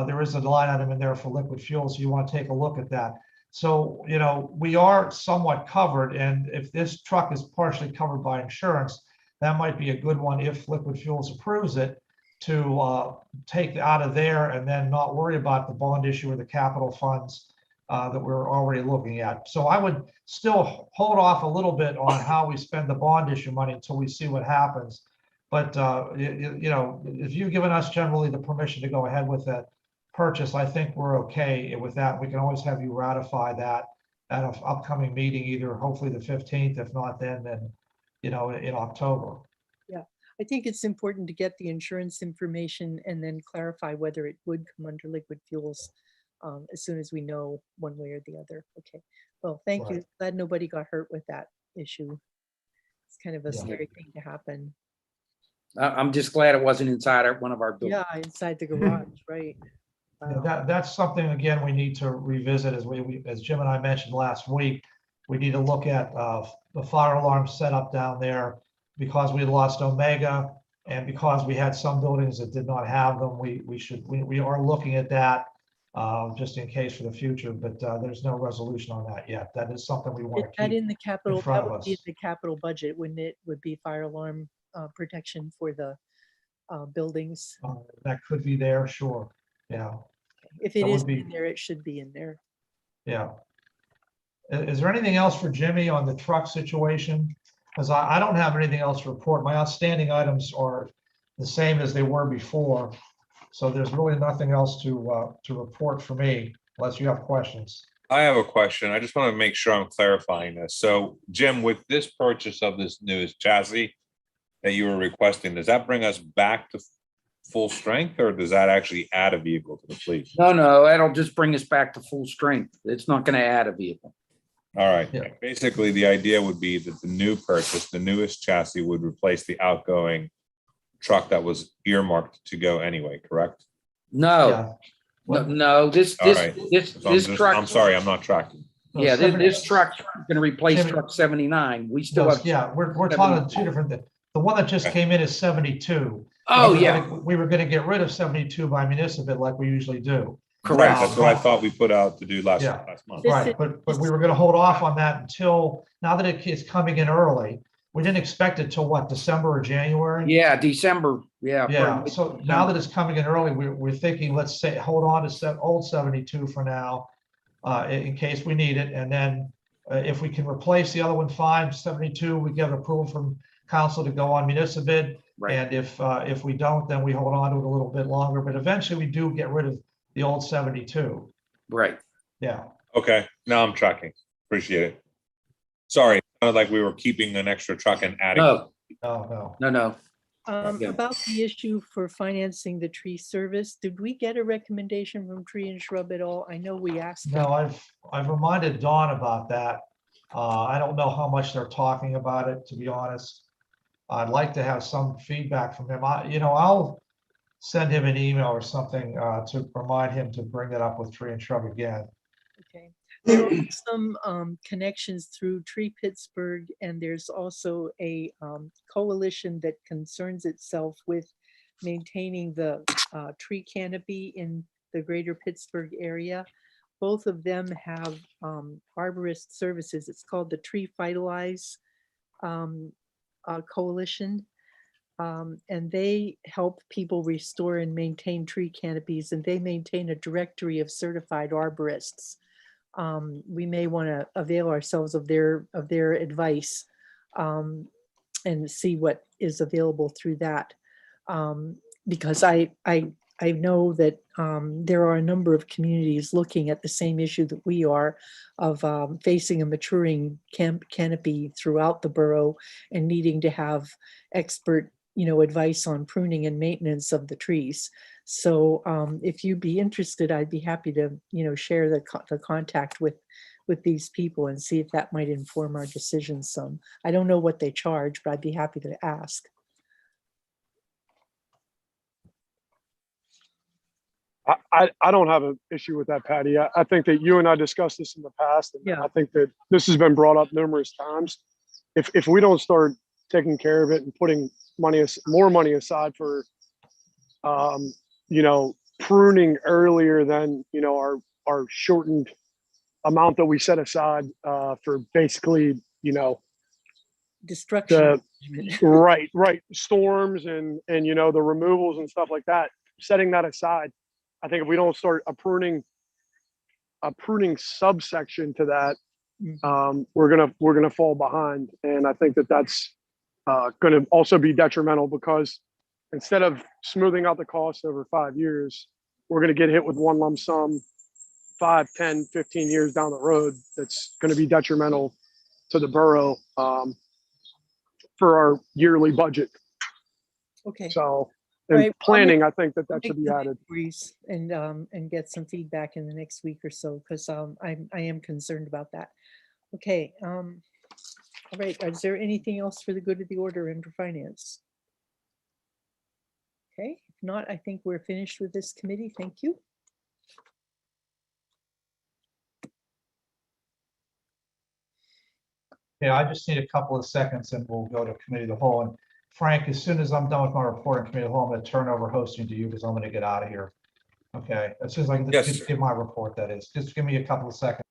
There is a line item in there for liquid fuels. So you want to take a look at that. So, you know, we are somewhat covered. And if this truck is partially covered by insurance, that might be a good one if Liquid Fuels approves it to take out of there and then not worry about the bond issue or the capital funds that we're already looking at. So I would still hold off a little bit on how we spend the bond issue money until we see what happens. But, you know, if you've given us generally the permission to go ahead with that purchase, I think we're okay with that. We can always have you ratify that at an upcoming meeting, either hopefully the 15th, if not then you know, in October. Yeah, I think it's important to get the insurance information and then clarify whether it would come under liquid fuels as soon as we know one way or the other. Okay, well, thank you. Right. Glad nobody got hurt with that issue. It's kind of a Yeah. scary thing to happen. I'm just glad it wasn't inside one of our buildings. Yeah, inside the garage, right? Yeah, Wow. that's something, again, we need to revisit as Jim and I mentioned last week. We need to look at the fire alarm setup down there because we lost Omega and because we had some buildings that did not have them. We are looking at that just in case for the future, but there's no resolution on that yet. That is something we want Is to that keep in the capital? front That of would be in us. the capital budget, wouldn't it? Would be fire alarm protection for the buildings. That could be there, sure. Yeah, If it that would isn't be- in there, it should be in there. yeah. Is there anything else for Jimmy on the truck situation? Because I don't have anything else to report. My outstanding items are the same as they were before. So there's really nothing else to report for me, unless you have questions. I have a question. I just want to make sure I'm clarifying this. So Jim, with this purchase of this newest chassis that you were requesting, does that bring us back to full strength or does that actually add a vehicle to the fleet? No, that'll just bring us back to full strength. It's not going to add a vehicle. All right. Yeah. Basically, the idea would be that the new purchase, the newest chassis would replace the outgoing truck that was earmarked to go anyway, correct? No, Yeah. no, this All right. So this I'm truck. sorry, I'm not tracking. No, Yeah, seven- this truck's going to replace Jimmy- truck 79. We still No, have. yeah, we're talking two different things. The one that just Okay. came in is 72. Oh, We were yeah, gonna- We were gonna get rid of 72 by municipal like we usually do. Right, correct. that's what I thought we put out to do last Yeah. month. This Right, is- but we were gonna hold off on that until, now that it is coming in early. We didn't expect it till what, December or January? Yeah, December. Yeah. Yeah, probably so now December. that it's coming in early, we're thinking, let's say, hold on to old 72 for now, in case we need it. And then if we can replace the other one, fine, 72, we get approval from council to go on municipal bid. Right. And if we don't, then we hold on to it a little bit longer, but eventually we do get rid of the old 72. Right. Yeah, Okay, now I'm tracking. Appreciate it. Sorry, it sounded like we were keeping an extra truck and adding. No, no. Yeah. About the issue for financing the tree service, did we get a recommendation from Tree and Shrub at all? I know we asked. them. No, I've reminded Dawn about that. I don't know how much they're talking about it, to be honest. I'd like to have some feedback from him. I'll send him an email or something to remind him to bring that up with Tree and Shrub again. Okay. There are some connections through Tree Pittsburgh, and there's also a coalition that concerns itself with maintaining the tree canopy in the greater Pittsburgh area. Both of them have arborist services. It's called the Tree Vitalize Coalition. And they help people restore and maintain tree canopies, and they maintain a directory of certified arborists. We may want to avail ourselves of their advice and see what is available through that. Because I know that there are a number of communities looking at the same issue that we are of facing a maturing canopy throughout the borough and needing to have expert advice on pruning and maintenance of the trees. So if you'd be interested, I'd be happy to, share the contact with these people and see if that might inform our decisions some. I don't know what they charge, but I'd be happy to ask. I don't have an issue with that, Patty. I think that you and I discussed this in the past, and Yeah. I think that this has been brought up numerous times. If we don't start taking care of it and putting more money aside for, pruning earlier than, our shortened amount that we set aside for basically, Destruction. right, storms and, the removals and stuff like that, setting that aside. I think if we don't start a pruning subsection to that, we're gonna fall behind, and I think that that's going to also be detrimental, because instead of smoothing out the cost over 5 years, we're going to get hit with one lump sum 5, 10, 15 years down the road. That's going to be detrimental to the borough for our yearly budget. Okay. So, Right, and planning, I think that should be Make some added. inquiries and get some feedback in the next week or so, because I am concerned about that. Okay. All right. Is there anything else for the good of the order and for finance? Okay. If not, I think we're finished with this committee. Thank you. Yeah, I just need a couple of seconds and we'll go to committee of the whole. And Frank, as soon as I'm done with my report on committee of the whole, I'm going to turn over hosting to you because I'm going to get out of here. Okay, as soon as I can Yes, just sir. give my report, that is. Just give me a couple of seconds.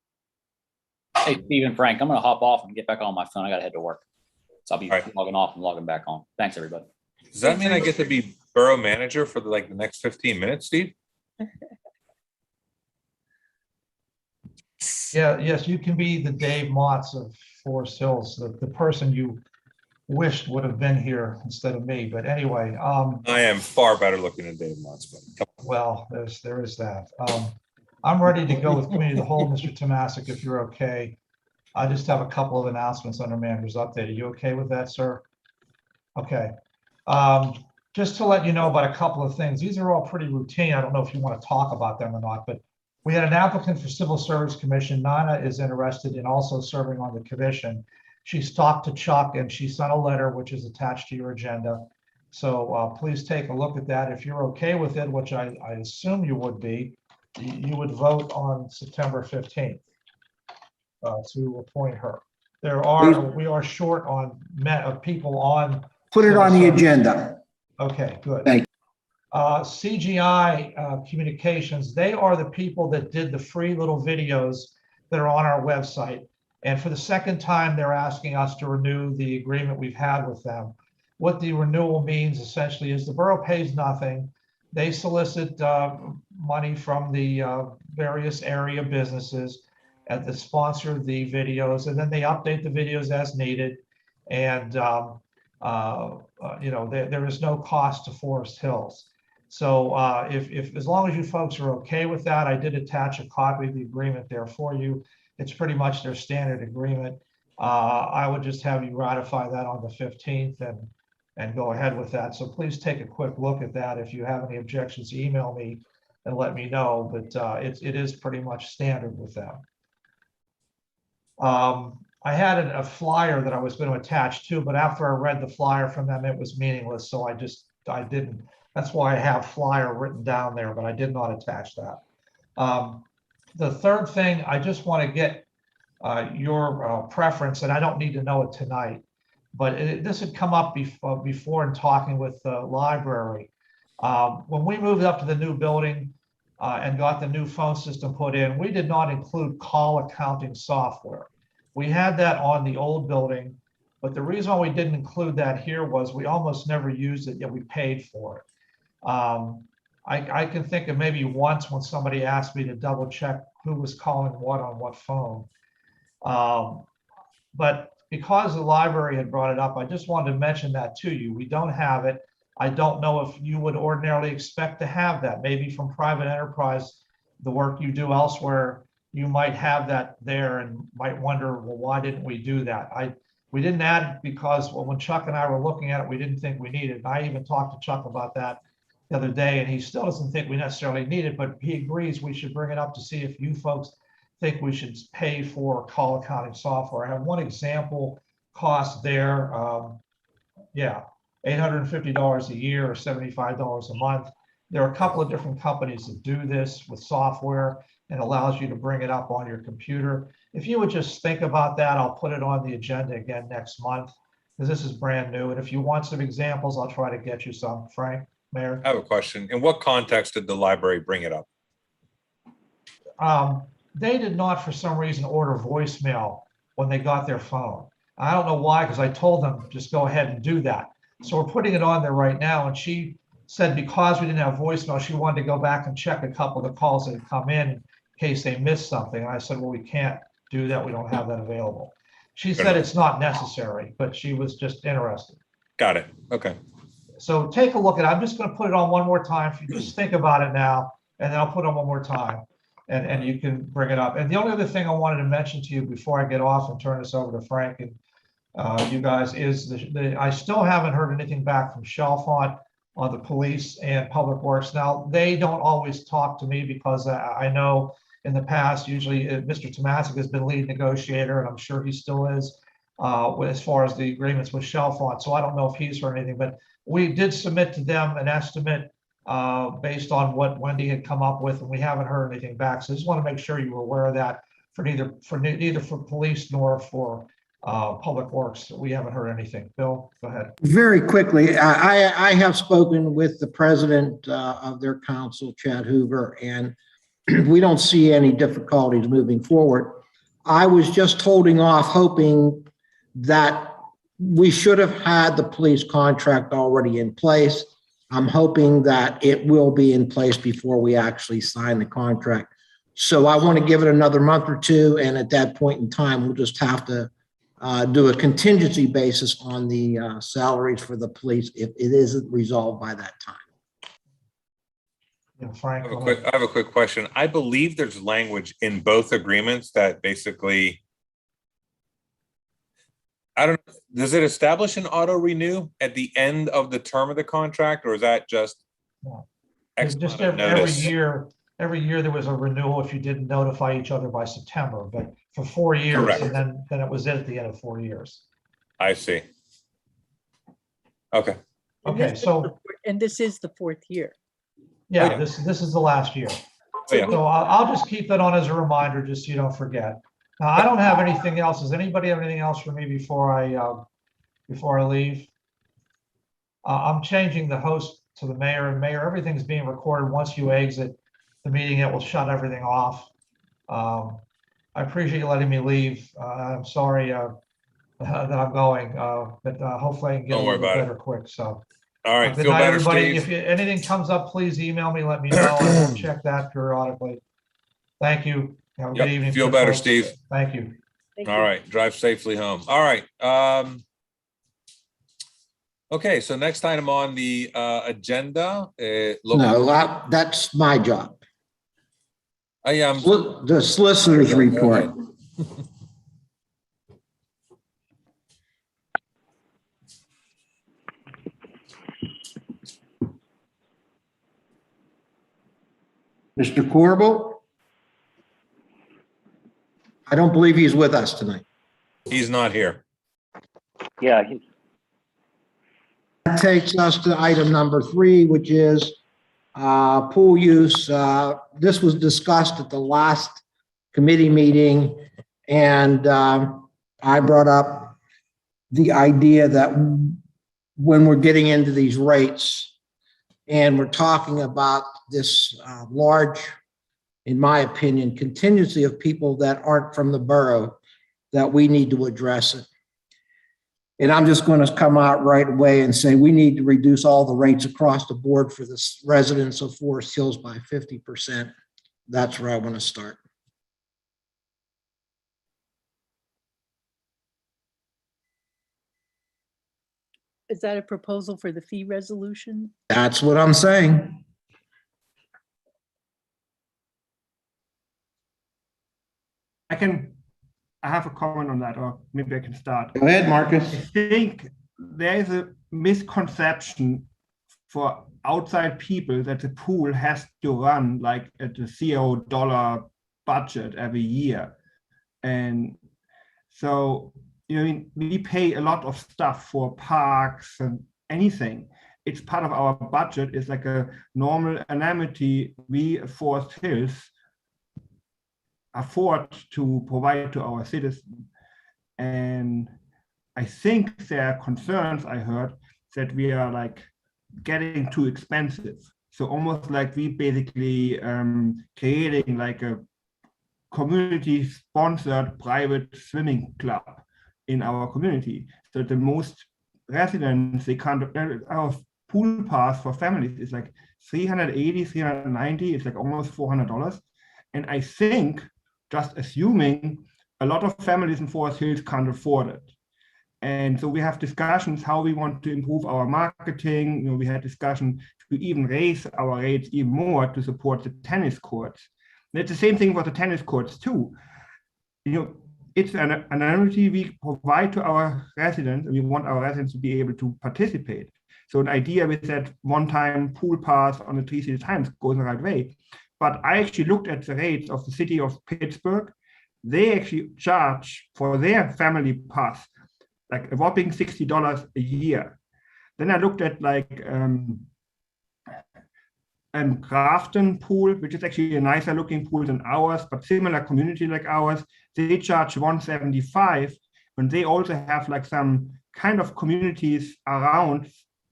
Hey, Steve and Frank, I'm gonna hop off and get back on my phone. I gotta head to work. So I'll be All right. logging off and logging back on. Thanks, everybody. Does that mean I get to be borough manager for the next 15 minutes, Steve? Yeah, yes, you can be the Dave Motts of Forest Hills, the person you wished would have been here instead of me. But anyway, I am far better looking than Dave Motts, but well, there is that. I'm ready to go with committee of the whole, Mr. Tomasic, if you're okay. I just have a couple of announcements under manager's update. Are you okay with that, sir? Okay. Just to let you know about a couple of things. These are all pretty routine. I don't know if you want to talk about them or not, but we had an applicant for Civil Service Commission. Nana is interested in also serving on the commission. She's talked to Chuck and she sent a letter, which is attached to your agenda. So please take a look at that. If you're okay with it, which I assume you would be, you would vote on September 15th to appoint her. We are short on people on. Put it on the Civil service. agenda. Okay, good. Thank CGI Communications, they are the people that did the free little videos that are on our website. And for the second time, they're asking us to renew the agreement we've had with them. What the renewal means essentially is the borough pays nothing. They solicit money from the various area businesses at the sponsor the videos, and then they update the videos as needed. And there is no cost to Forest Hills. So if as long as you folks are okay with that, I did attach a copy of the agreement there for you. It's pretty much their standard agreement. I would just have you ratify that on the 15th and go ahead with that. So please take a quick look at that. If you have any objections, email me and let me know, but it is pretty much standard with them. I had a flyer that I was going to attach to, but after I read the flyer from them, it was meaningless. So I didn't. That's why I have flyer written down there, but I did not attach that. The third thing, I just want to get your preference, and I don't need to know it tonight, but this had come up before in talking with the library. When we moved up to the new building and got the new phone system put in, we did not include call accounting software. We had that on the old building, but the reason why we didn't include that here was we almost never used it, yet we paid for it. I can think of maybe once when somebody asked me to double check who was calling what on what phone. But because the library had brought it up, I just wanted to mention that to you. We don't have it. I don't know if you would ordinarily expect to have that. Maybe from private enterprise, the work you do elsewhere, you might have that there and might wonder, well, why didn't we do that? We didn't add it because when Chuck and I were looking at it, we didn't think we needed it. And I even talked to Chuck about that the other day, and he still doesn't think we necessarily need it, but he agrees we should bring it up to see if you folks think we should pay for call accounting software. I have one example cost there. Yeah, $850 a year or $75 a month. There are a couple of different companies that do this with software and allows you to bring it up on your computer. If you would just think about that, I'll put it on the agenda again next month because this is brand new. And if you want some examples, I'll try to get you some. Frank, Mayor. I have a question. In what context did the library bring it up? They did not, for some reason, order voicemail when they got their phone. I don't know why, because I told them just go ahead and do that. So we're putting it on there right now. And she said because we didn't have voicemail, she wanted to go back and check a couple of the calls that had come in case they missed something. And I said, well, we can't do that. We don't have that available. She said it's not necessary, but she was just interested. Got it. Okay. So take a look at it. I'm just going to put it on one more time. If you just think about it now, and then I'll put it on one more time. And you can bring it up. And the only other thing I wanted to mention to you before I get off and turn this over to Frank and you guys is I still haven't heard anything back from Chalfont on the police and public works. Now, they don't always talk to me because I know in the past, usually Mr. Tomasic has been lead negotiator, and I'm sure he still is as far as the agreements with Chalfont. So I don't know if he's heard anything, but we did submit to them an estimate based on what Wendy had come up with, and we haven't heard anything back. So I just want to make sure you were aware of that for neither for police nor for public works. We haven't heard anything. Bill, go ahead. Very quickly, I have spoken with the president of their council, Chad Hoover, and we don't see any difficulties moving forward. I was just holding off, hoping that we should have had the police contract already in place. I'm hoping that it will be in place before we actually sign the contract. So I want to give it another month or two, and at that point in time, we'll just have to do a contingency basis on the salaries for the police if it isn't resolved by that time. Yeah, Frank, I have a quick question. I believe there's language in both agreements that basically, does it establish an auto renew at the end of the term of the contract, or is that just just every year there was a renewal if you didn't notify each other by September, but for 4 years. Correct. And then it was it at the end of 4 years. I see. Okay. Okay, so And this is the fourth year. yeah, Oh, yeah. this is the last year. Oh, yeah. So I'll just keep that on as a reminder, just so you don't forget. Now, I don't have anything else. Does anybody have anything else for me before I leave? I'm changing the host to the mayor, and mayor, everything's being recorded. Once you exit the meeting, it will shut everything off. I appreciate you letting me leave. I'm sorry that I'm going, but hopefully I can get Don't a worry little bit about it. better quick. So. All right. Good Feel night, better, everybody. Steve. If anything comes up, please email me, let me know. I will check that periodically. Thank you. Have a good Yep, evening. feel to better, folks. Steve. Thank you. All right. Drive safely home. All right. Okay. So next item on the agenda. No, that's my job. I am. The solicitor's report. Mr. Corbel? I don't believe he's with us tonight. He's not here. Yeah, That takes us to item number 3, which is pool use. This was discussed at the last committee meeting, and I brought up the idea that when we're getting into these rates and we're talking about this large, in my opinion, contingency of people that aren't from the borough, that we need to address it. And I'm just going to come out right away and say we need to reduce all the rates across the board for the residents of Forest Hills by 50%. That's where I want to start. Is that a proposal for the fee resolution? That's what I'm saying. I have a comment on that, or maybe I can start. Go ahead, Marcus. I think there is a misconception for outside people that the pool has to run like at the $0 budget every year. And so, we pay a lot of stuff for parks and anything. It's part of our budget. It's like a normal amenity we Forest Hills afford to provide to our citizens. And I think there are concerns I heard that we are like getting too expensive. So almost like we basically creating like a community-sponsored private swimming club in our community. So the most residents, they can't, our pool pass for families is like $380, $390, it's like almost $400. And I think, just assuming, a lot of families in Forest Hills can't afford it. And so we have discussions how we want to improve our marketing. We had discussion to even raise our rates even more to support the tennis courts. And it's the same thing for the tennis courts too. It's an amenity we provide to our residents, and we want our residents to be able to participate. So an idea with that one-time pool pass on the 3 City Times goes the right way. But I actually looked at the rates of the city of Pittsburgh. They actually charge for their family pass like a whopping $60 a year. Then I looked at like Grafton pool, which is actually a nicer looking pool than ours, but similar community like ours. They charge $175, and they also have like some kind of communities around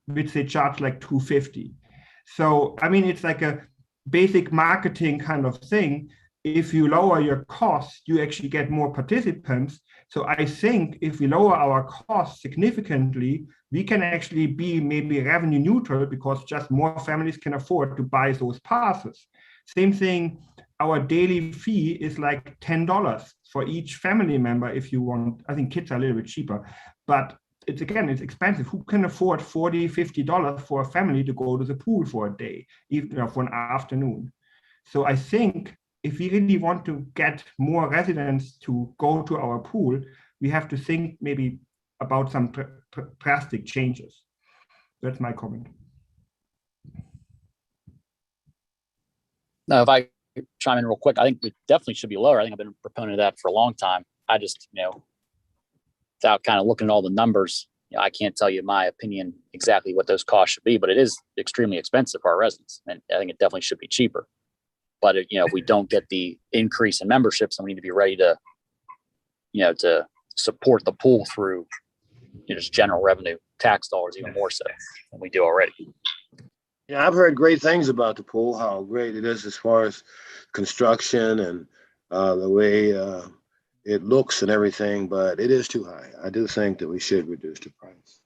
which they charge like $250. So I mean, it's like a basic marketing kind of thing. If you lower your costs, you actually get more participants. So I think if we lower our costs significantly, we can actually be maybe revenue neutral because just more families can afford to buy those passes. Same thing, our daily fee is like $10 for each family member if you want. I think kids are a little bit cheaper, but it's expensive. Who can afford $40, $50 for a family to go to the pool for a day, even for an afternoon? So I think if we really want to get more residents to go to our pool, we have to think maybe about some drastic changes. That's my comment. No, if I chime in real quick, I think we definitely should be lower. I think I've been a proponent of that for a long time. I just, without kind of looking at all the numbers, I can't tell you my opinion exactly what those costs should be, but it is extremely expensive for our residents. And I think it definitely should be cheaper. But if we don't get the increase in memberships, then we need to be ready to, to support the pool through just general revenue tax dollars, even more so than we do already. Yeah, I've heard great things about the pool, how great it is as far as construction and the way it looks and everything, but it is too high. I do think that we should reduce the price.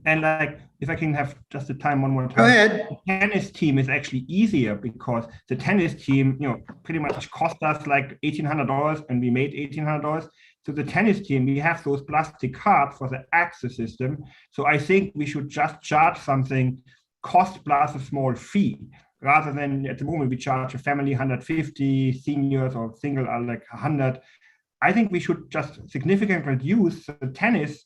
And like, if I can have just the time one more time. Go ahead. The tennis team is actually easier because the tennis team, pretty much cost us like $1,800 and we made $1,800. So the tennis team, we have those plastic cards for the access system. So I think we should just charge something cost plus a small fee, rather than at the moment we charge a family 150, seniors or single are like 100. I think we should just significantly reduce the tennis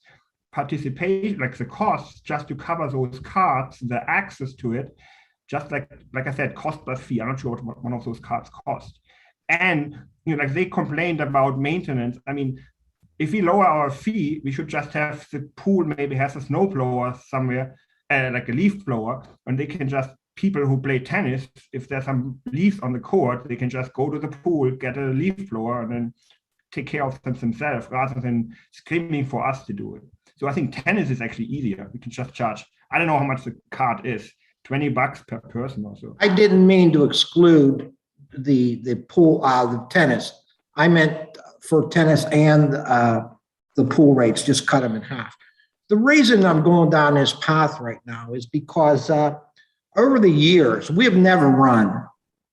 participation, like the costs, just to cover those cards, the access to it, just like I said, cost plus fee. I'm not sure what one of those cards cost. And like they complained about maintenance. I mean, if we lower our fee, we should just have the pool maybe has a snow blower somewhere, like a leaf blower, and they can just, people who play tennis, if there's some leaves on the court, they can just go to the pool, get a leaf blower, and then take care of them themselves rather than screaming for us to do it. So I think tennis is actually easier. We can just charge, I don't know how much the card is, $20 per person or so. I didn't mean to exclude the pool, the tennis. I meant for tennis and the pool rates, just cut them in half. The reason I'm going down this path right now is because over the years, we have never run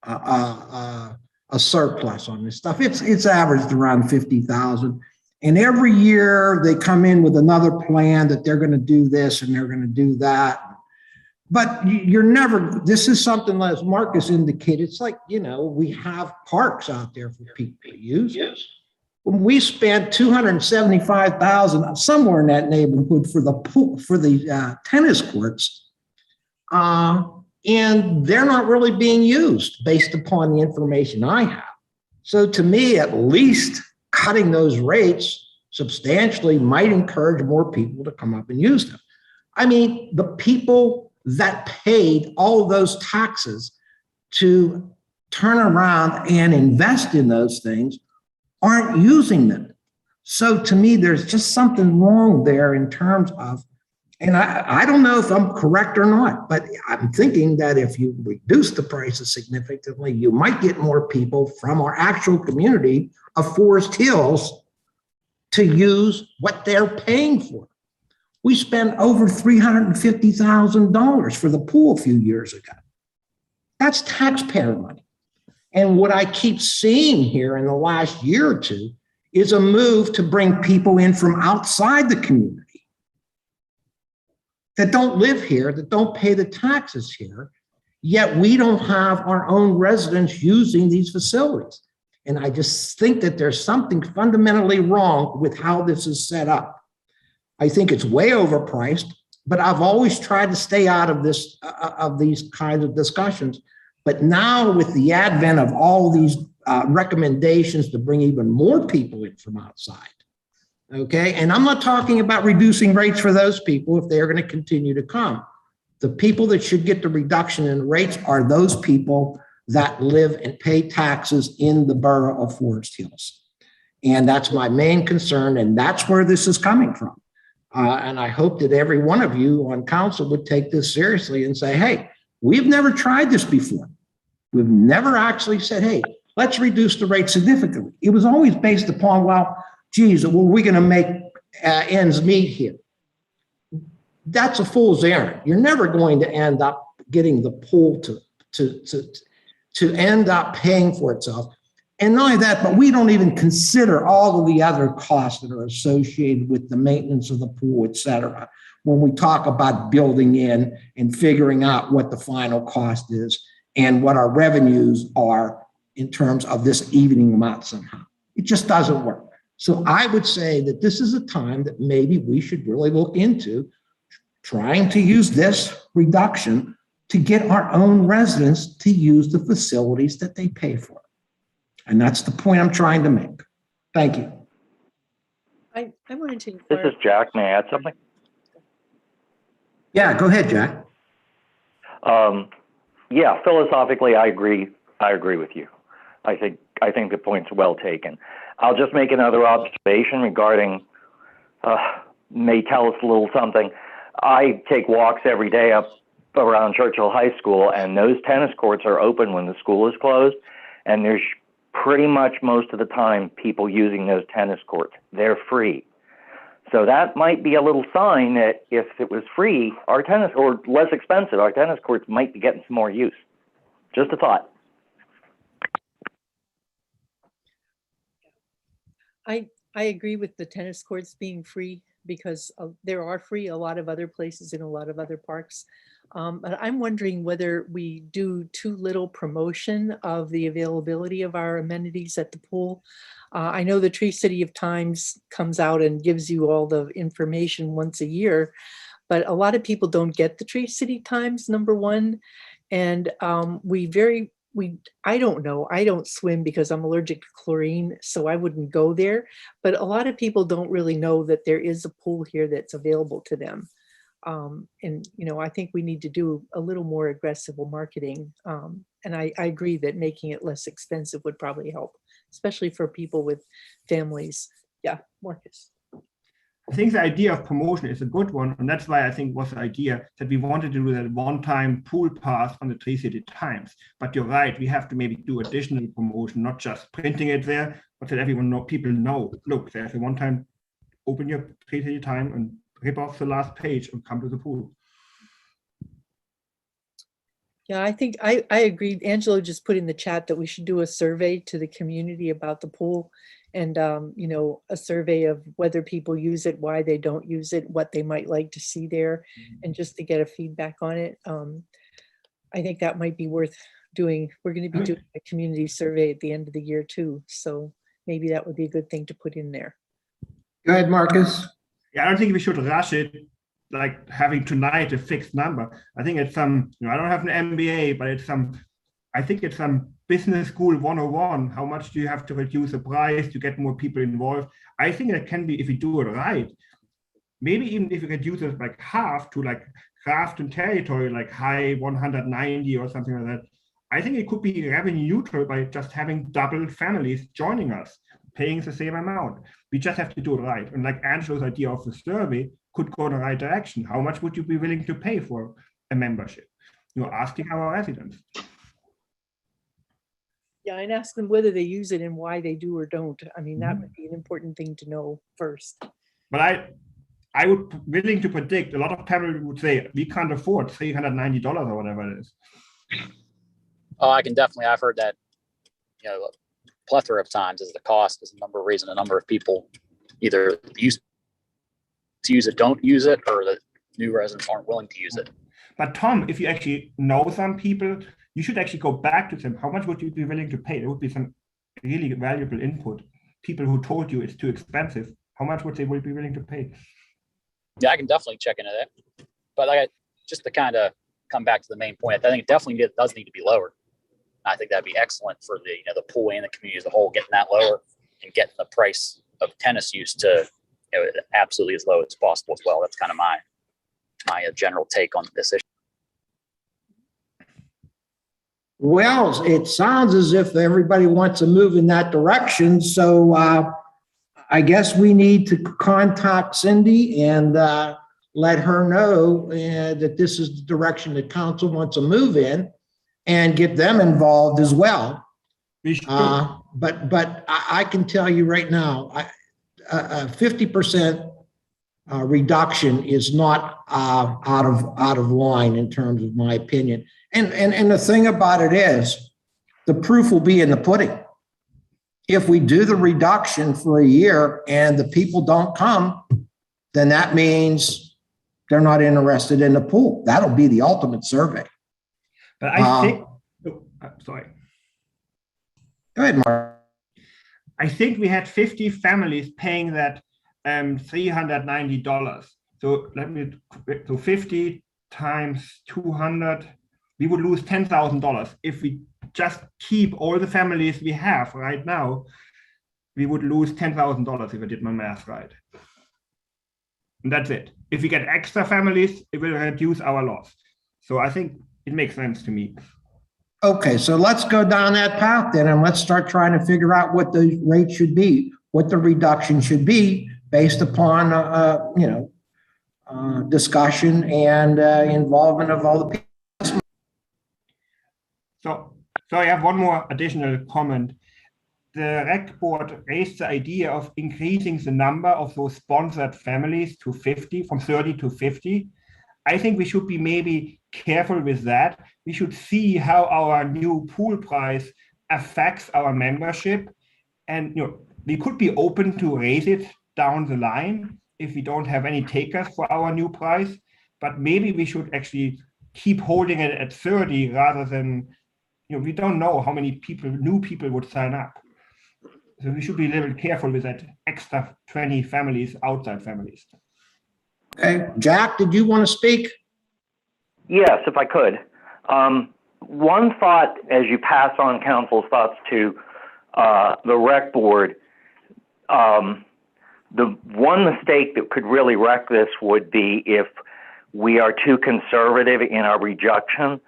a surplus on this stuff. It's averaged around 50,000. And every year they come in with another plan that they're going to do this and they're going to do that. But you're never, this is something as Marcus indicated, it's like, we have parks out there for people to use. Yes. When we spent $275,000 somewhere in that neighborhood for the pool, for the tennis courts, and they're not really being used based upon the information I have. So to me, at least cutting those rates substantially might encourage more people to come up and use them. I mean, the people that paid all of those taxes to turn around and invest in those things aren't using them. So to me, there's just something wrong there in terms of, and I don't know if I'm correct or not, but I'm thinking that if you reduce the prices significantly, you might get more people from our actual community of Forest Hills to use what they're paying for. We spent over $350,000 for the pool a few years ago. That's taxpayer money. And what I keep seeing here in the last year or two is a move to bring people in from outside the community that don't live here, that don't pay the taxes here, yet we don't have our own residents using these facilities. And I just think that there's something fundamentally wrong with how this is set up. I think it's way overpriced, but I've always tried to stay out of this, of these kinds of discussions. But now with the advent of all these recommendations to bring even more people in from outside, okay? And I'm not talking about reducing rates for those people if they're going to continue to come. The people that should get the reduction in rates are those people that live and pay taxes in the borough of Forest Hills. And that's my main concern, and that's where this is coming from. And I hope that every one of you on council would take this seriously and say, hey, we've never tried this before. We've never actually said, hey, let's reduce the rate significantly. It was always based upon, well, geez, well, we're going to make ends meet here. That's a fool's errand. You're never going to end up getting the pool to end up paying for itself. And not only that, but we don't even consider all of the other costs that are associated with the maintenance of the pool, et cetera, when we talk about building in and figuring out what the final cost is and what our revenues are in terms of this evening them out somehow. It just doesn't work. So I would say that this is a time that maybe we should really look into trying to use this reduction to get our own residents to use the facilities that they pay for. And that's the point I'm trying to make. Thank you. I wanted to This inquire. is Jack. May I add something? Yeah, go ahead, Jack. Yeah, philosophically, I agree. I agree with you. I think the point's well taken. I'll just make another observation regarding, may tell us a little something. I take walks every day up around Churchill High School, and those tennis courts are open when the school is closed, and there's pretty much most of the time people using those tennis courts. They're free. So that might be a little sign that if it was free, our tennis, or less expensive, our tennis courts might be getting some more use. Just a thought. I agree with the tennis courts being free because there are free a lot of other places in a lot of other parks. But I'm wondering whether we do too little promotion of the availability of our amenities at the pool. I know the Tree City of Times comes out and gives you all the information once a year, but a lot of people don't get the Tree City Times, number one. And I don't know, I don't swim because I'm allergic to chlorine, so I wouldn't go there. But a lot of people don't really know that there is a pool here that's available to them. And, you know, I think we need to do a little more aggressive marketing. And I agree that making it less expensive would probably help, especially for people with families. Yeah, Marcus. I think the idea of promotion is a good one, and that's why I think was the idea that we wanted to do that one-time pool pass on the Tree City Times. But you're right, we have to maybe do additional promotion, not just printing it there, but that people know, look, there's a one-time, open your Tree City Time and rip off the last page and come to the pool. Yeah, I think I agree. Angelo just put in the chat that we should do a survey to the community about the pool and, you know, a survey of whether people use it, why they don't use it, what they might like to see there, and just to get a feedback on it. I think that might be worth doing. We're going to be doing a community survey at the end of the year too. So maybe that would be a good thing to put in there. Go ahead, Marcus. Yeah, I don't think we should rush it like having tonight a fixed number. I think it's some, I don't have an MBA, but I think it's some business school 101. How much do you have to reduce the price to get more people involved? I think it can be, if we do it right, maybe even if you reduce it like half to like Grafton territory, like high 190 or something like that. I think it could be revenue neutral by just having double families joining us, paying the same amount. We just have to do it right. And like Angelo's idea of the survey could go in the right direction. How much would you be willing to pay for a membership? Asking our residents. Yeah, and ask them whether they use it and why they do or don't. I mean, that would be an important thing to know first. But I would be willing to predict a lot of families would say, we can't afford $390 or whatever it is. Oh, I can definitely, I've heard that, a plethora of times is the cost is the number of reason a number of people either use it, don't use it, or the new residents aren't willing to use it. But Tom, if you actually know some people, you should actually go back to them. How much would you be willing to pay? There would be some really valuable input. People who told you it's too expensive, how much would they be willing to pay? Yeah, I can definitely check into that. But just to kind of come back to the main point, I think it definitely does need to be lower. I think that'd be excellent for the pool and the community as a whole, getting that lower and getting the price of tennis use to absolutely as low as possible as well. That's kind of my general take on this issue. Well, it sounds as if everybody wants to move in that direction. So I guess we need to contact Cindy and let her know that this is the direction that council wants to move in and get them involved as well. But I can tell you right now, a 50% reduction is not out of line in terms of my opinion. And the thing about it is, the proof will be in the pudding. If we do the reduction for a year and the people don't come, then that means they're not interested in the pool. That'll be the ultimate survey. But I think, sorry. Go ahead, Mark. I think we had 50 families paying that $390. So so 50 times 200, we would lose $10,000. If we just keep all the families we have right now, we would lose $10,000 if I did my math right. And that's it. If we get extra families, it will reduce our loss. So I think it makes sense to me. Okay, so let's go down that path then, and let's start trying to figure out what the rate should be, what the reduction should be based upon, discussion and involvement of all the people. So I have one more additional comment. The rec board raised the idea of increasing the number of those sponsored families to 50, from 30 to 50. I think we should be maybe careful with that. We should see how our new pool price affects our membership. And we could be open to raise it down the line if we don't have any takers for our new price. But maybe we should actually keep holding it at 30 rather than, we don't know how many new people would sign up. So we should be a little careful with that extra 20 families, outside families. Okay, Jack, did you want to speak? Yes, if I could. One thought as you pass on council's thoughts to the rec board, the one mistake that could really wreck this would be if we are too conservative in our rejection.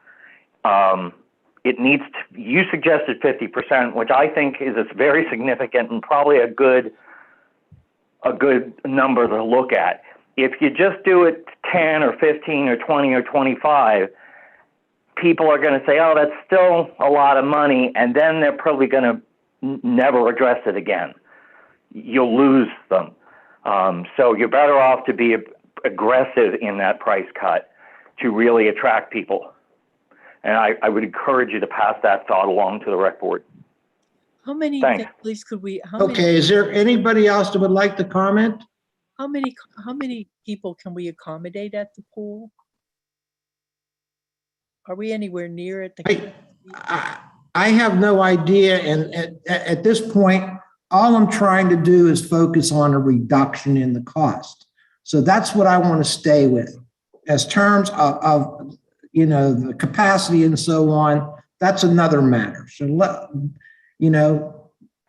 It needs to, you suggested 50%, which I think is very significant and probably a good number to look at. If you just do it 10 or 15 or 20 or 25, people are going to say, oh, that's still a lot of money, and then they're probably going to never address it again. You'll lose them. So you're better off to be aggressive in that price cut to really attract people. And I would encourage you to pass that thought along to the rec board. How many Thanks. families could we? Okay, is there anybody else that would like to comment? How many people can we accommodate at the pool? Are we anywhere near it? I have no idea, and at this point, all I'm trying to do is focus on a reduction in the cost. So that's what I want to stay with. As terms of the capacity and so on, that's another matter. So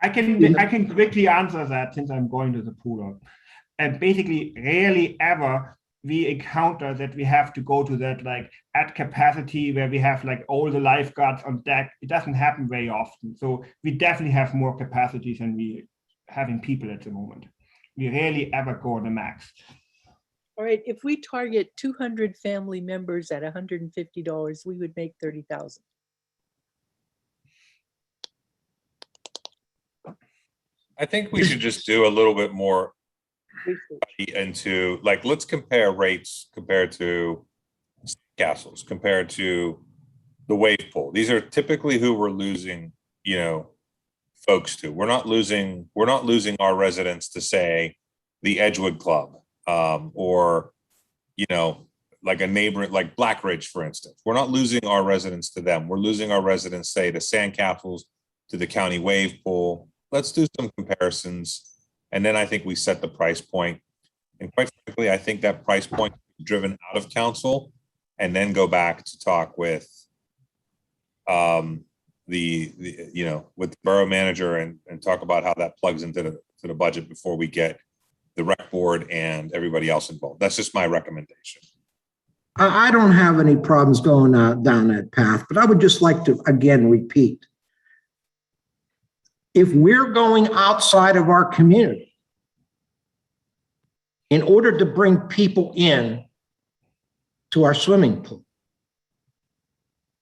I can quickly answer that since I'm going to the pool. And basically, rarely ever we encounter that we have to go to that like at capacity where we have like all the lifeguards on deck. It doesn't happen very often. So we definitely have more capacities than we having people at the moment. We rarely ever go the max. All right, if we target 200 family members at $150, we would make 30,000. I think we should just do a little bit more into, like, let's compare rates compared to castles, compared to the wave pool. These are typically who we're losing, folks to. We're not losing our residents to, say, the Edgewood Club, or, like a neighbor, like Black Ridge, for instance. We're not losing our residents to them. We're losing our residents, say, to Sandcastles, to the county wave pool. Let's do some comparisons. And then I think we set the price point. And quite frankly, I think that price point is driven out of council and then go back to talk with with the borough manager and talk about how that plugs into the budget before we get the rec board and everybody else involved. That's just my recommendation. I don't have any problems going down that path, but I would just like to, again, repeat. If we're going outside of our community in order to bring people in to our swimming pool,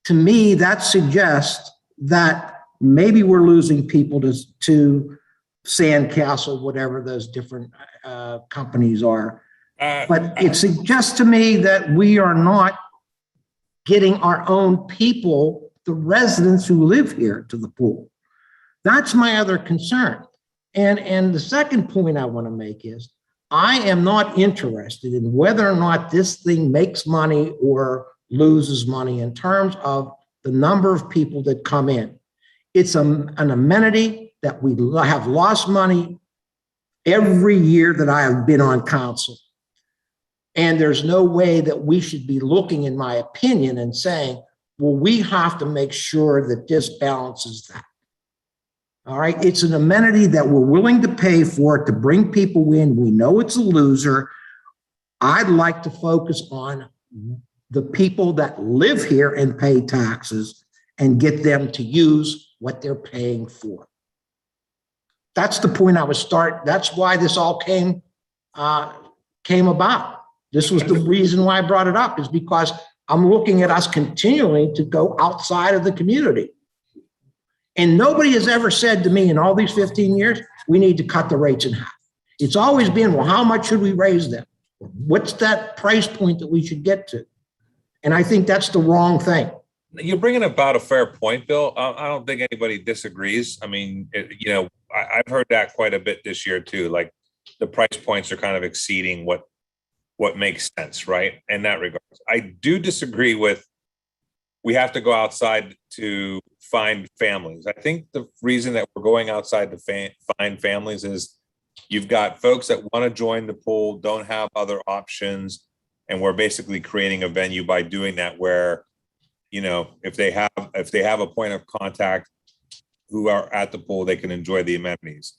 to me, that suggests that maybe we're losing people to Sandcastle, whatever those different companies are. But it suggests to me that we are not getting our own people, the residents who live here, to the pool. That's my other concern. And the second point I want to make is I am not interested in whether or not this thing makes money or loses money in terms of the number of people that come in. It's an amenity that we have lost money every year that I have been on council. And there's no way that we should be looking, in my opinion, and saying, well, we have to make sure that this balances that. All right, it's an amenity that we're willing to pay for to bring people in. We know it's a loser. I'd like to focus on the people that live here and pay taxes and get them to use what they're paying for. That's the point I was that's why this all came about. This was the reason why I brought it up, is because I'm looking at us continuing to go outside of the community. And nobody has ever said to me in all these 15 years, we need to cut the rates in half. It's always been, well, how much should we raise them? What's that price point that we should get to? And I think that's the wrong thing. You're bringing about a fair point, Bill. I don't think anybody disagrees. I mean, I've heard that quite a bit this year too. Like the price points are kind of exceeding what makes sense, right? In that regard, I do disagree with we have to go outside to find families. I think the reason that we're going outside to find families is you've got folks that want to join the pool, don't have other options, and we're basically creating a venue by doing that where, if they have a point of contact who are at the pool, they can enjoy the amenities.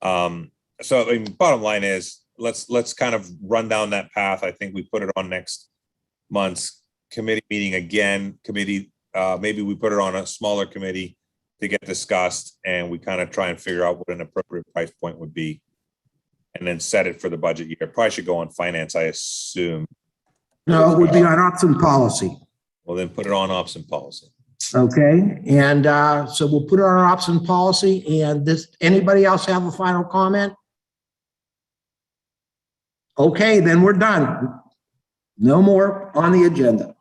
So I mean, bottom line is let's kind of run down that path. I think we put it on next month's committee meeting again. Maybe we put it on a smaller committee to get discussed, and we kind of try and figure out what an appropriate price point would be, and then set it for the budget year. Probably should go on finance, I assume. No, it would be on ops and policy. Well, then put it on ops and policy. Okay, and so we'll put it on our ops and policy. And anybody else have a final comment? Okay, then we're done. No more on the agenda.